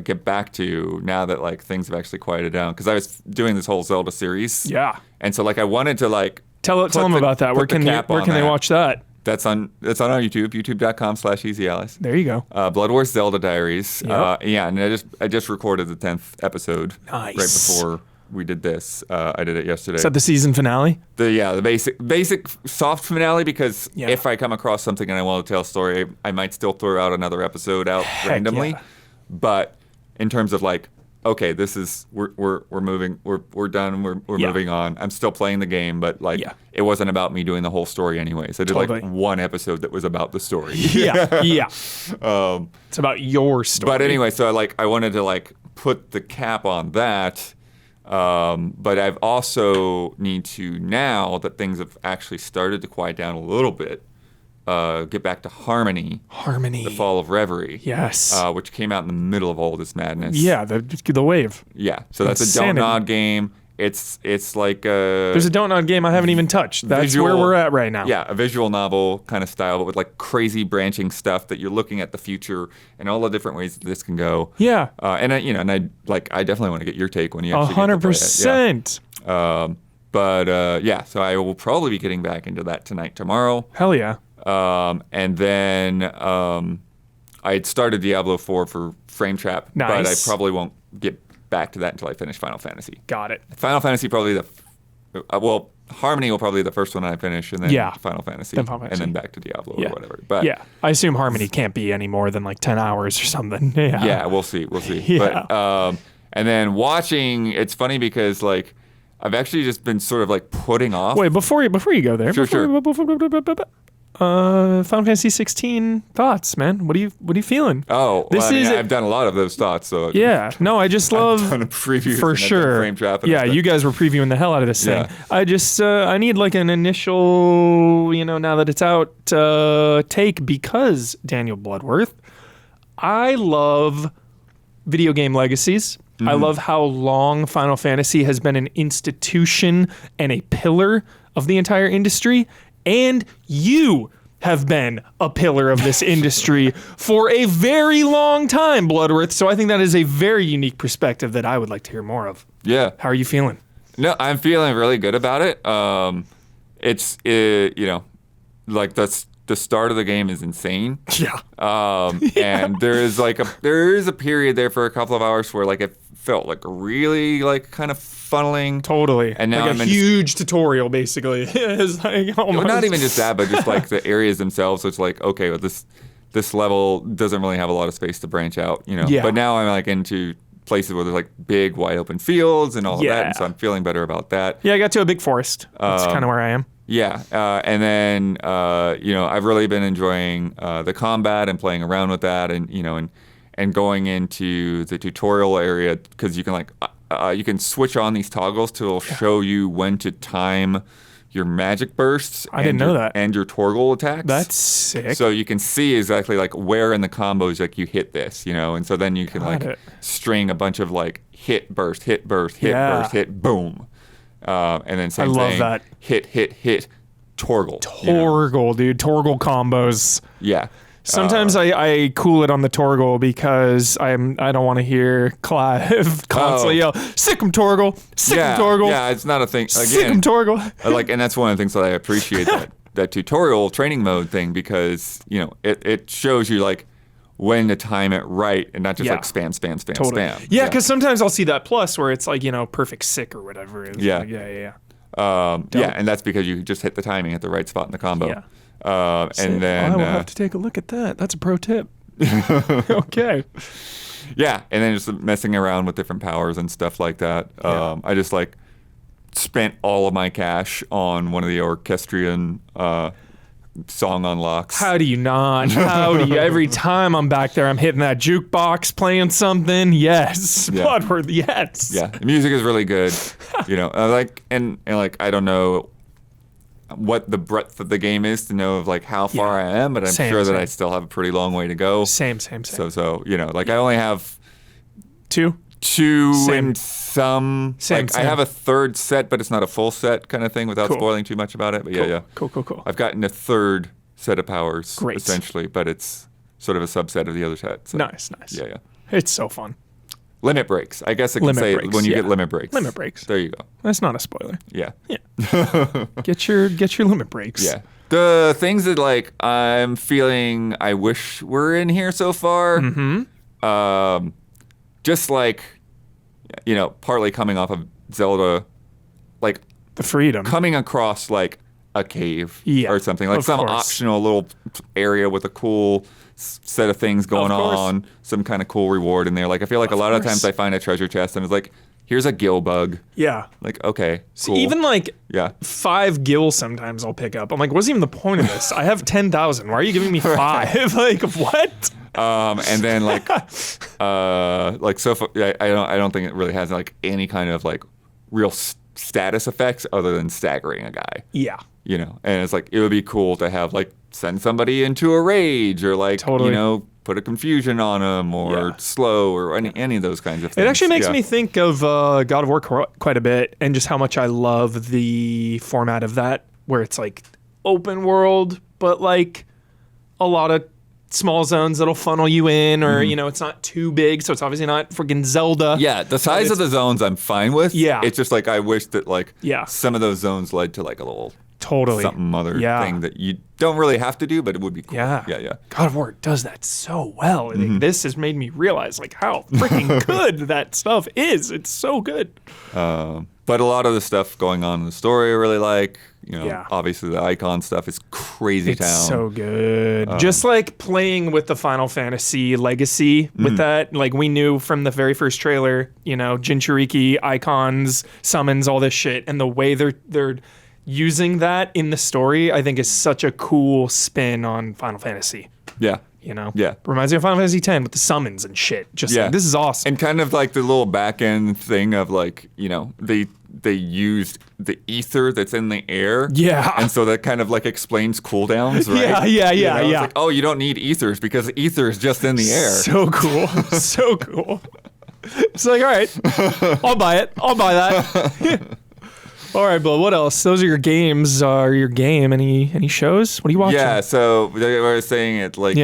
Speaker 7: get back to now that like things have actually quieted down, because I was doing this whole Zelda series.
Speaker 1: Yeah.
Speaker 7: And so like I wanted to like
Speaker 1: tell them about that. Where can they watch that?
Speaker 7: That's on our YouTube, youtube.com/easyallies.
Speaker 1: There you go.
Speaker 7: Bloodworth Zelda Diaries.
Speaker 1: Yep.
Speaker 7: And I just recorded the 10th episode.
Speaker 1: Nice.
Speaker 7: Right before we did this. I did it yesterday.
Speaker 1: Is that the season finale?
Speaker 7: The basic soft finale, because if I come across something and I want to tell a story, I might still throw out another episode randomly.
Speaker 1: Yeah.
Speaker 7: But in terms of like okay, this is we're moving, we're done, we're moving on. I'm still playing the game, but like it wasn't about me doing the whole story anyways. I did like one episode that was about the story.
Speaker 1: Yeah. It's about your story.
Speaker 7: But anyway, so I wanted to like put the cap on that. But I've also need to, now that things have actually started to quiet down a little bit, get back to Harmony.
Speaker 1: Harmony.
Speaker 7: The Fall of Reverie.
Speaker 1: Yes.
Speaker 7: Which came out in the middle of all this madness.
Speaker 1: Yeah, the wave.
Speaker 7: Yeah. So that's a Don't Nod game. It's like a...
Speaker 1: There's a Don't Nod game I haven't even touched. That's where we're at right now.
Speaker 7: Yeah, a visual novel kind of style, but with like crazy branching stuff that you're looking at the future and all the different ways that this can go.
Speaker 1: Yeah.
Speaker 7: And I definitely want to get your take when you actually
Speaker 1: 100%.
Speaker 7: Yeah, so I will probably be getting back into that tonight, tomorrow.
Speaker 1: Hell yeah.
Speaker 7: And then I had started Diablo 4 for Frame Trap, but I probably won't get back to that until I finish Final Fantasy.
Speaker 1: Got it.
Speaker 7: Final Fantasy probably Harmony will probably be the first one I finish, and then Final Fantasy, and then back to Diablo or whatever. But
Speaker 1: I assume Harmony can't be any more than like 10 hours or something.
Speaker 7: Yeah, we'll see.
Speaker 1: Yeah.
Speaker 7: But and then watching, it's funny because like I've actually just been sort of like putting off.
Speaker 1: Wait, before you go there,
Speaker 7: Sure.
Speaker 1: Final Fantasy 16 thoughts, man. What are you feeling?
Speaker 7: Oh, I've done a lot of those thoughts. So
Speaker 1: I just love
Speaker 7: I've done a preview
Speaker 1: for sure.
Speaker 7: Frame Trap.
Speaker 1: Yeah, you guys were previewing the hell out of this thing. I just I need like an initial, now that it's out, take, because Daniel Bloodworth, I love video game legacies. Mm-hmm. I love how long Final Fantasy has been an institution and a pillar of the entire industry. And you have been a pillar of this industry for a very long time, Bloodworth. So I think that is a very unique perspective that I would like to hear more of.
Speaker 7: Yeah.
Speaker 1: How are you feeling?
Speaker 7: No, I'm feeling really good about it. It's like the start of the game is insane.
Speaker 1: Yeah.
Speaker 7: And there is a period there for a couple of hours where like it felt like really like kind of funneling.
Speaker 1: Totally.
Speaker 7: And now
Speaker 1: like a huge tutorial, basically. It's like almost...
Speaker 7: Not even just that, but just like the areas themselves. So it's like, okay, well, this level doesn't really have a lot of space to branch out,
Speaker 1: Yeah.
Speaker 7: But now I'm like into places where there's like big, wide open fields and all of that, and so I'm feeling better about that.
Speaker 1: Yeah, I got to a big forest. That's kind of where I am.
Speaker 7: Yeah, and then I've really been enjoying the combat and playing around with that, and going into the tutorial area, because you can you can switch on these toggles to show you when to time your magic bursts.
Speaker 1: I didn't know that.
Speaker 7: And your Torgal attacks.
Speaker 1: That's sick.
Speaker 7: So you can see exactly like where in the combos like you hit this, and so then you can string a bunch of like hit, burst, hit, boom. And then same thing.
Speaker 1: I love that.
Speaker 7: Hit, Torgal.
Speaker 1: Torgal, dude. Torgal combos.
Speaker 7: Yeah.
Speaker 1: Sometimes I cool it on the Torgal because I don't want to hear Clive constantly yell, "Sick 'em Torgal, sick 'em Torgal."
Speaker 7: Yeah, it's not a thing. Again,
Speaker 1: sick 'em Torgal.
Speaker 7: And that's one of the things that I appreciate that tutorial training mode thing, because it shows you like when to time it right and not just like spam,
Speaker 1: totally.
Speaker 7: spam.
Speaker 1: Yeah, because sometimes I'll see that plus where it's like perfect sick or whatever.
Speaker 7: Yeah.
Speaker 1: And
Speaker 7: that's because you just hit the timing at the right spot in the combo.
Speaker 1: Yeah.
Speaker 7: And then
Speaker 1: I will have to take a look at that. That's a pro tip. Okay.
Speaker 7: Yeah, and then just messing around with different powers and stuff like that. I just spent all of my cash on one of the orchestrion song unlocks.
Speaker 1: How do you not? Every time I'm back there, I'm hitting that jukebox, playing something. Yes. Bloodworth, yes.
Speaker 7: Yeah, the music is really good. And I don't know what the breadth of the game is to know of like how far I am, but I'm sure that I still have a pretty long way to go.
Speaker 1: Same.
Speaker 7: So I only have
Speaker 1: two
Speaker 7: and some.
Speaker 1: Same.
Speaker 7: I have a third set, but it's not a full set kind of thing without spoiling too much about it. But
Speaker 1: Cool.
Speaker 7: I've gotten a third set of powers essentially, but it's sort of a subset of the other set. So.
Speaker 1: Nice.
Speaker 7: Yeah.
Speaker 1: It's so fun.
Speaker 7: Limit breaks. I guess I can say when you get limit breaks.
Speaker 1: Limit breaks.
Speaker 7: There you go.
Speaker 1: That's not a spoiler.
Speaker 7: Yeah.
Speaker 1: Get your limit breaks.
Speaker 7: Yeah. The things that I'm feeling I wish were in here so far.
Speaker 1: Mm-hmm.
Speaker 7: Just partly coming off of Zelda,
Speaker 1: the freedom.
Speaker 7: Coming across a cave
Speaker 1: Yeah,
Speaker 7: or something, like some
Speaker 1: course.
Speaker 7: optional little area with a cool set of things going on, some kind of cool reward in there. Like I feel like a lot of times I find a treasure chest and it's like, here's a gill bug.
Speaker 1: Yeah.
Speaker 7: Like, okay, cool.
Speaker 1: So even like
Speaker 7: yeah.
Speaker 1: 5 gills sometimes I'll pick up. I'm like, what's even the point of this? I have 10,000. Why are you giving me 5? Like, what?
Speaker 7: And then like so far, I don't think it really has like any kind of like real status effects other than staggering a guy.
Speaker 1: Yeah.
Speaker 7: You know, and it's like, it would be cool to have like send somebody into a rage or like,
Speaker 1: Totally.
Speaker 7: you know, put a confusion on them or slow or any of those kinds of things.
Speaker 1: It actually makes me think of God of War quite a bit, and just how much I love the format of that, where it's like open world, but like a lot of small zones that'll funnel you in, or you know, it's not too big, so it's obviously not freaking Zelda.
Speaker 7: Yeah, the size of the zones I'm fine with.
Speaker 1: Yeah.
Speaker 7: It's just like I wish that like
Speaker 1: Yeah.
Speaker 7: some of those zones led to like a little
Speaker 1: Totally.
Speaker 7: something other thing that you don't really have to do, but it would be cool.
Speaker 1: Yeah.
Speaker 7: Yeah.
Speaker 1: God of War does that so well. And this has made me realize like how freaking good that stuff is. It's so good.
Speaker 7: But a lot of the stuff going on in the story I really like. You know,
Speaker 1: Yeah.
Speaker 7: obviously the icon stuff is crazy
Speaker 1: It's
Speaker 7: town.
Speaker 1: so good. Just like playing with the Final Fantasy legacy with that, like we knew from the very first trailer, you know, Jinchuriki, icons, summons, all this shit, and the way they're using that in the story, I think is such a cool spin on Final Fantasy.
Speaker 7: Yeah.
Speaker 1: You know?
Speaker 7: Yeah.
Speaker 1: Reminds me of Final Fantasy X with the summons and shit. Just like, this is awesome.
Speaker 7: And kind of like the little back end thing of like, you know, they used the ether that's in the air.
Speaker 1: Yeah.
Speaker 7: And so that kind of like explains cooldowns, right?
Speaker 1: Yeah.
Speaker 7: It's like, oh, you don't need ethers because ether is just in the air.
Speaker 1: So cool. So cool. It's like, all right, I'll buy it. I'll buy that. All right, Bill, what else? Those are your games. Your game. Any shows? What are you watching?
Speaker 7: Yeah, so I was saying it like,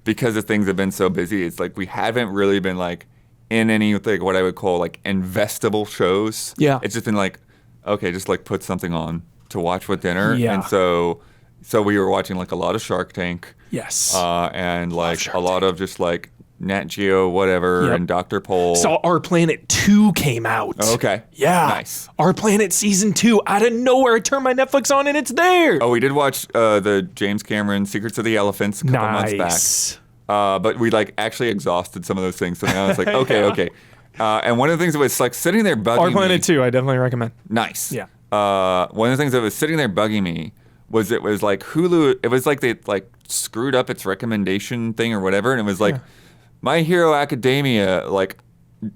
Speaker 7: because the things have been so busy, it's like we haven't really been like in any like what I would call like investable shows.
Speaker 1: Yeah.
Speaker 7: It's just been like, okay, just like put something on to watch with dinner.
Speaker 1: Yeah.
Speaker 7: And so we were watching like a lot of Shark Tank.
Speaker 1: Yes.
Speaker 7: And like
Speaker 1: Shark
Speaker 7: a lot of just like Nat Geo, whatever, and Dr. Pol.
Speaker 1: So Our Planet 2 came out.
Speaker 7: Okay.
Speaker 1: Yeah.
Speaker 7: Nice.
Speaker 1: Our Planet Season 2. Out of nowhere, I turned my Netflix on and it's there.
Speaker 7: Oh, we did watch the James Cameron Secrets of the Elephants a couple months back. But we like actually exhausted some of those things. So now it's like, okay. And one of the things that was like sitting there bugging
Speaker 1: Our Planet
Speaker 7: me.
Speaker 1: 2, I definitely recommend.
Speaker 7: Nice.
Speaker 1: Yeah.
Speaker 7: One of the things that was sitting there bugging me was it was like Hulu. It was like they like screwed up its recommendation thing or whatever, and it was like My Hero Academia, like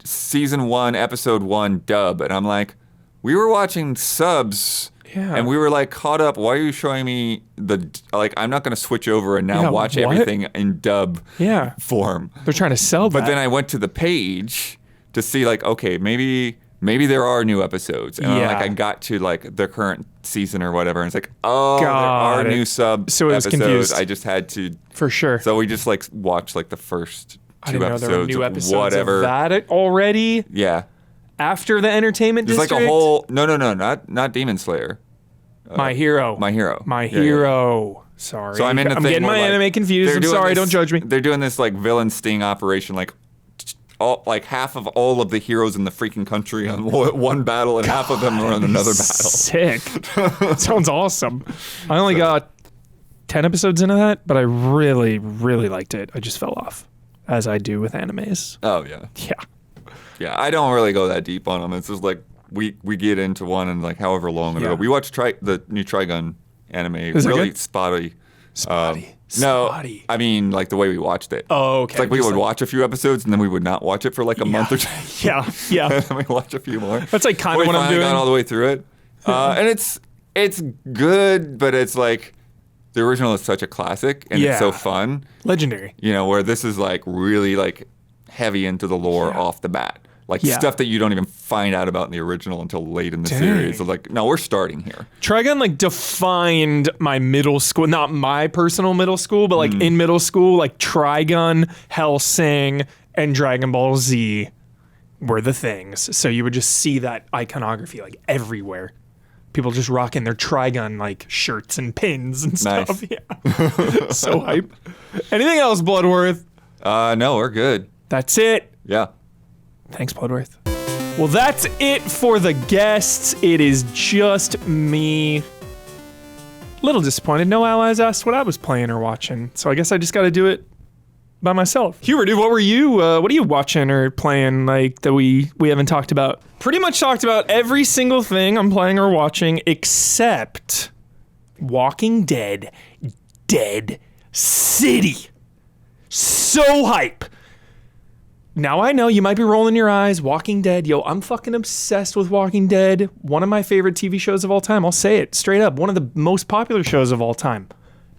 Speaker 7: season 1, episode 1 dub, and I'm like, we were watching subs.
Speaker 1: Yeah.
Speaker 7: And we were like caught up. Why are you showing me I'm not going to switch over and now watch everything in dub form.
Speaker 1: They're trying to sell that.
Speaker 7: But then I went to the page to see like, okay, maybe there are new episodes. And I got to like the current season or whatever. And it's like, there are new sub
Speaker 1: so it was
Speaker 7: episodes.
Speaker 1: Confused.
Speaker 7: I just had to.
Speaker 1: For sure.
Speaker 7: So we just like watched like the first 2
Speaker 1: I didn't know
Speaker 7: episodes
Speaker 1: there were new episodes
Speaker 7: whatever.
Speaker 1: of that already.
Speaker 7: Yeah.
Speaker 1: After the entertainment
Speaker 7: There's
Speaker 1: district.
Speaker 7: like a whole not Demon Slayer.
Speaker 1: My Hero.
Speaker 7: My Hero.
Speaker 1: My
Speaker 7: Yeah,
Speaker 1: Hero. Sorry.
Speaker 7: So I'm in a
Speaker 1: I'm
Speaker 7: thing
Speaker 1: getting
Speaker 7: where,
Speaker 1: my
Speaker 7: like,
Speaker 1: anime confused.
Speaker 7: they're
Speaker 1: I'm
Speaker 7: doing
Speaker 1: sorry.
Speaker 7: this-
Speaker 1: Don't judge me.
Speaker 7: They're doing this like villain sting operation, like like half of all of the heroes in the freaking country on one battle, and half of them are on another battle.
Speaker 1: Sick. Sounds awesome. I only got 10 episodes into that, but I really, really liked it. I just fell off, as I do with animes.
Speaker 7: Oh yeah,
Speaker 1: Yeah.
Speaker 7: I don't really go that deep on them. It's just like we get into one and like however long ago.
Speaker 1: Yeah.
Speaker 7: We watched the new Trigun anime.
Speaker 1: Is it
Speaker 7: really
Speaker 1: good?
Speaker 7: spotty.
Speaker 1: Spotty.
Speaker 7: No,
Speaker 1: Spotty.
Speaker 7: I mean like the way we watched it.
Speaker 1: Oh, okay.
Speaker 7: It's like we would watch a few episodes and then we would not watch it for like a month or two.
Speaker 1: Yeah.
Speaker 7: And then we watch a few more.
Speaker 1: That's like kind of
Speaker 7: We
Speaker 1: what I'm
Speaker 7: finally
Speaker 1: doing.
Speaker 7: got all the way through it, and it's good, but it's like the original is such a classic and it's so fun.
Speaker 1: Legendary.
Speaker 7: You know, where this is like really like heavy into the lore off the bat. Like stuff that you don't even find out about in the original until late in the series. So like, no, we're starting here.
Speaker 1: Trigun like defined my middle school, not my personal middle school, but like in middle school, like Trigun, Hellsing, and Dragon Ball Z were the things. So you would just see that iconography like everywhere. People just rocking their Trigun like shirts and pins and stuff.
Speaker 7: Nice.
Speaker 1: Yeah. So hype. Anything else, Bloodworth?
Speaker 7: No, we're good.
Speaker 1: That's it.
Speaker 7: Yeah.
Speaker 1: Thanks, Bloodworth. Well, that's it for the guests. It is just me. Little disappointed. No allies asked what I was playing or watching, so I guess I just got to do it by myself. Hubert, dude, what are you watching or playing like that we haven't talked about? Pretty much talked about every single thing I'm playing or watching except Walking Dead Dead City. So hype. Now I know you might be rolling your eyes. Walking Dead. Yo, I'm fucking obsessed with Walking Dead. One of my favorite TV shows of all time. I'll say it straight up. One of the most popular shows of all time.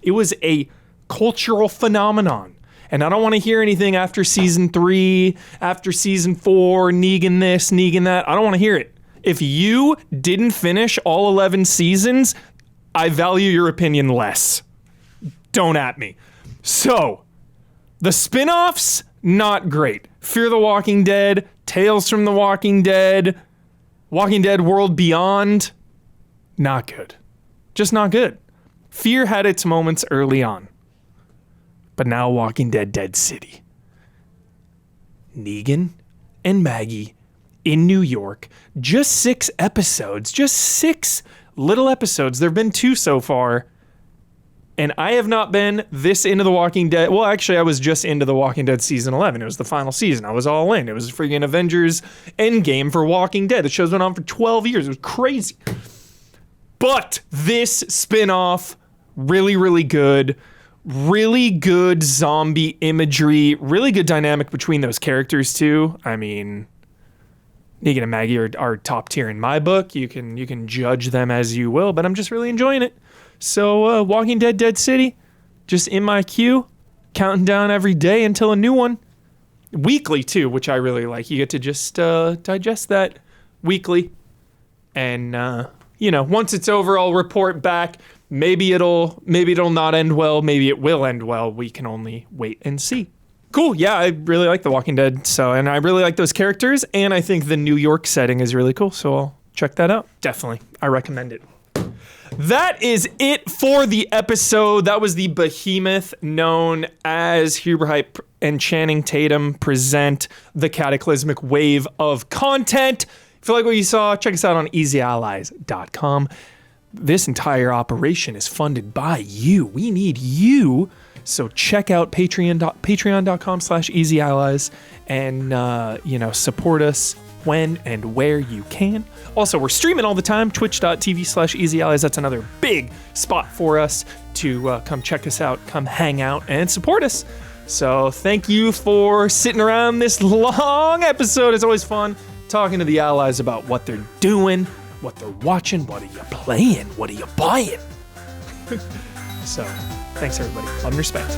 Speaker 1: It was a cultural phenomenon. And I don't want to hear anything after season 3, after season 4, Negan this, Negan that. I don't want to hear it. If you didn't finish all 11 seasons, I value your opinion less. Don't at me. So, the spin-offs, not great. Fear the Walking Dead, Tales from the Walking Dead World Beyond, not good. Just not good. Fear had its moments early on. But now Walking Dead Dead City. Negan and Maggie in New York. Just 6 episodes. Just 6 little episodes. There have been 2 so far. And I have not been this into The Walking Dead. Well, actually, I was just into The Walking Dead season 11. It was the final season. I was all in. It was freaking Avengers Endgame for Walking Dead. The show's been on for 12 years. It was crazy. But this spin-off, really, really good. Really good zombie imagery. Really good dynamic between those characters, too. I mean, Negan and Maggie are top tier in my book. You can judge them as you will, but I'm just really enjoying it. So, Walking Dead Dead City, just in my queue, counting down every day until a new one. Weekly, too, which I really like. You get to just digest that weekly. And, once it's over, I'll report back. Maybe it'll not end well. Maybe it will end well. We can only wait and see. Cool. Yeah, I really like The Walking Dead. And I really like those characters. And I think the New York setting is really cool. So I'll check that out. Definitely. I recommend it. That is it for the episode. That was the behemoth known as Huber Hype and Channing Tatum present the Cataclysmic wave of content. If you like what you saw, check us out on easyallies.com. This entire operation is funded by you. We need you. So check out patreon.com/easyallies and, support us when and where you can. Also, we're streaming all the time, twitch.tv/easyallies. That's another big spot for us to come check us out, come hang out, and support us. So thank you for sitting around this long episode. It's always fun talking to the allies about what they're doing, what they're watching, what are you playing, what are you buying. So, thanks everybody. Love and respect.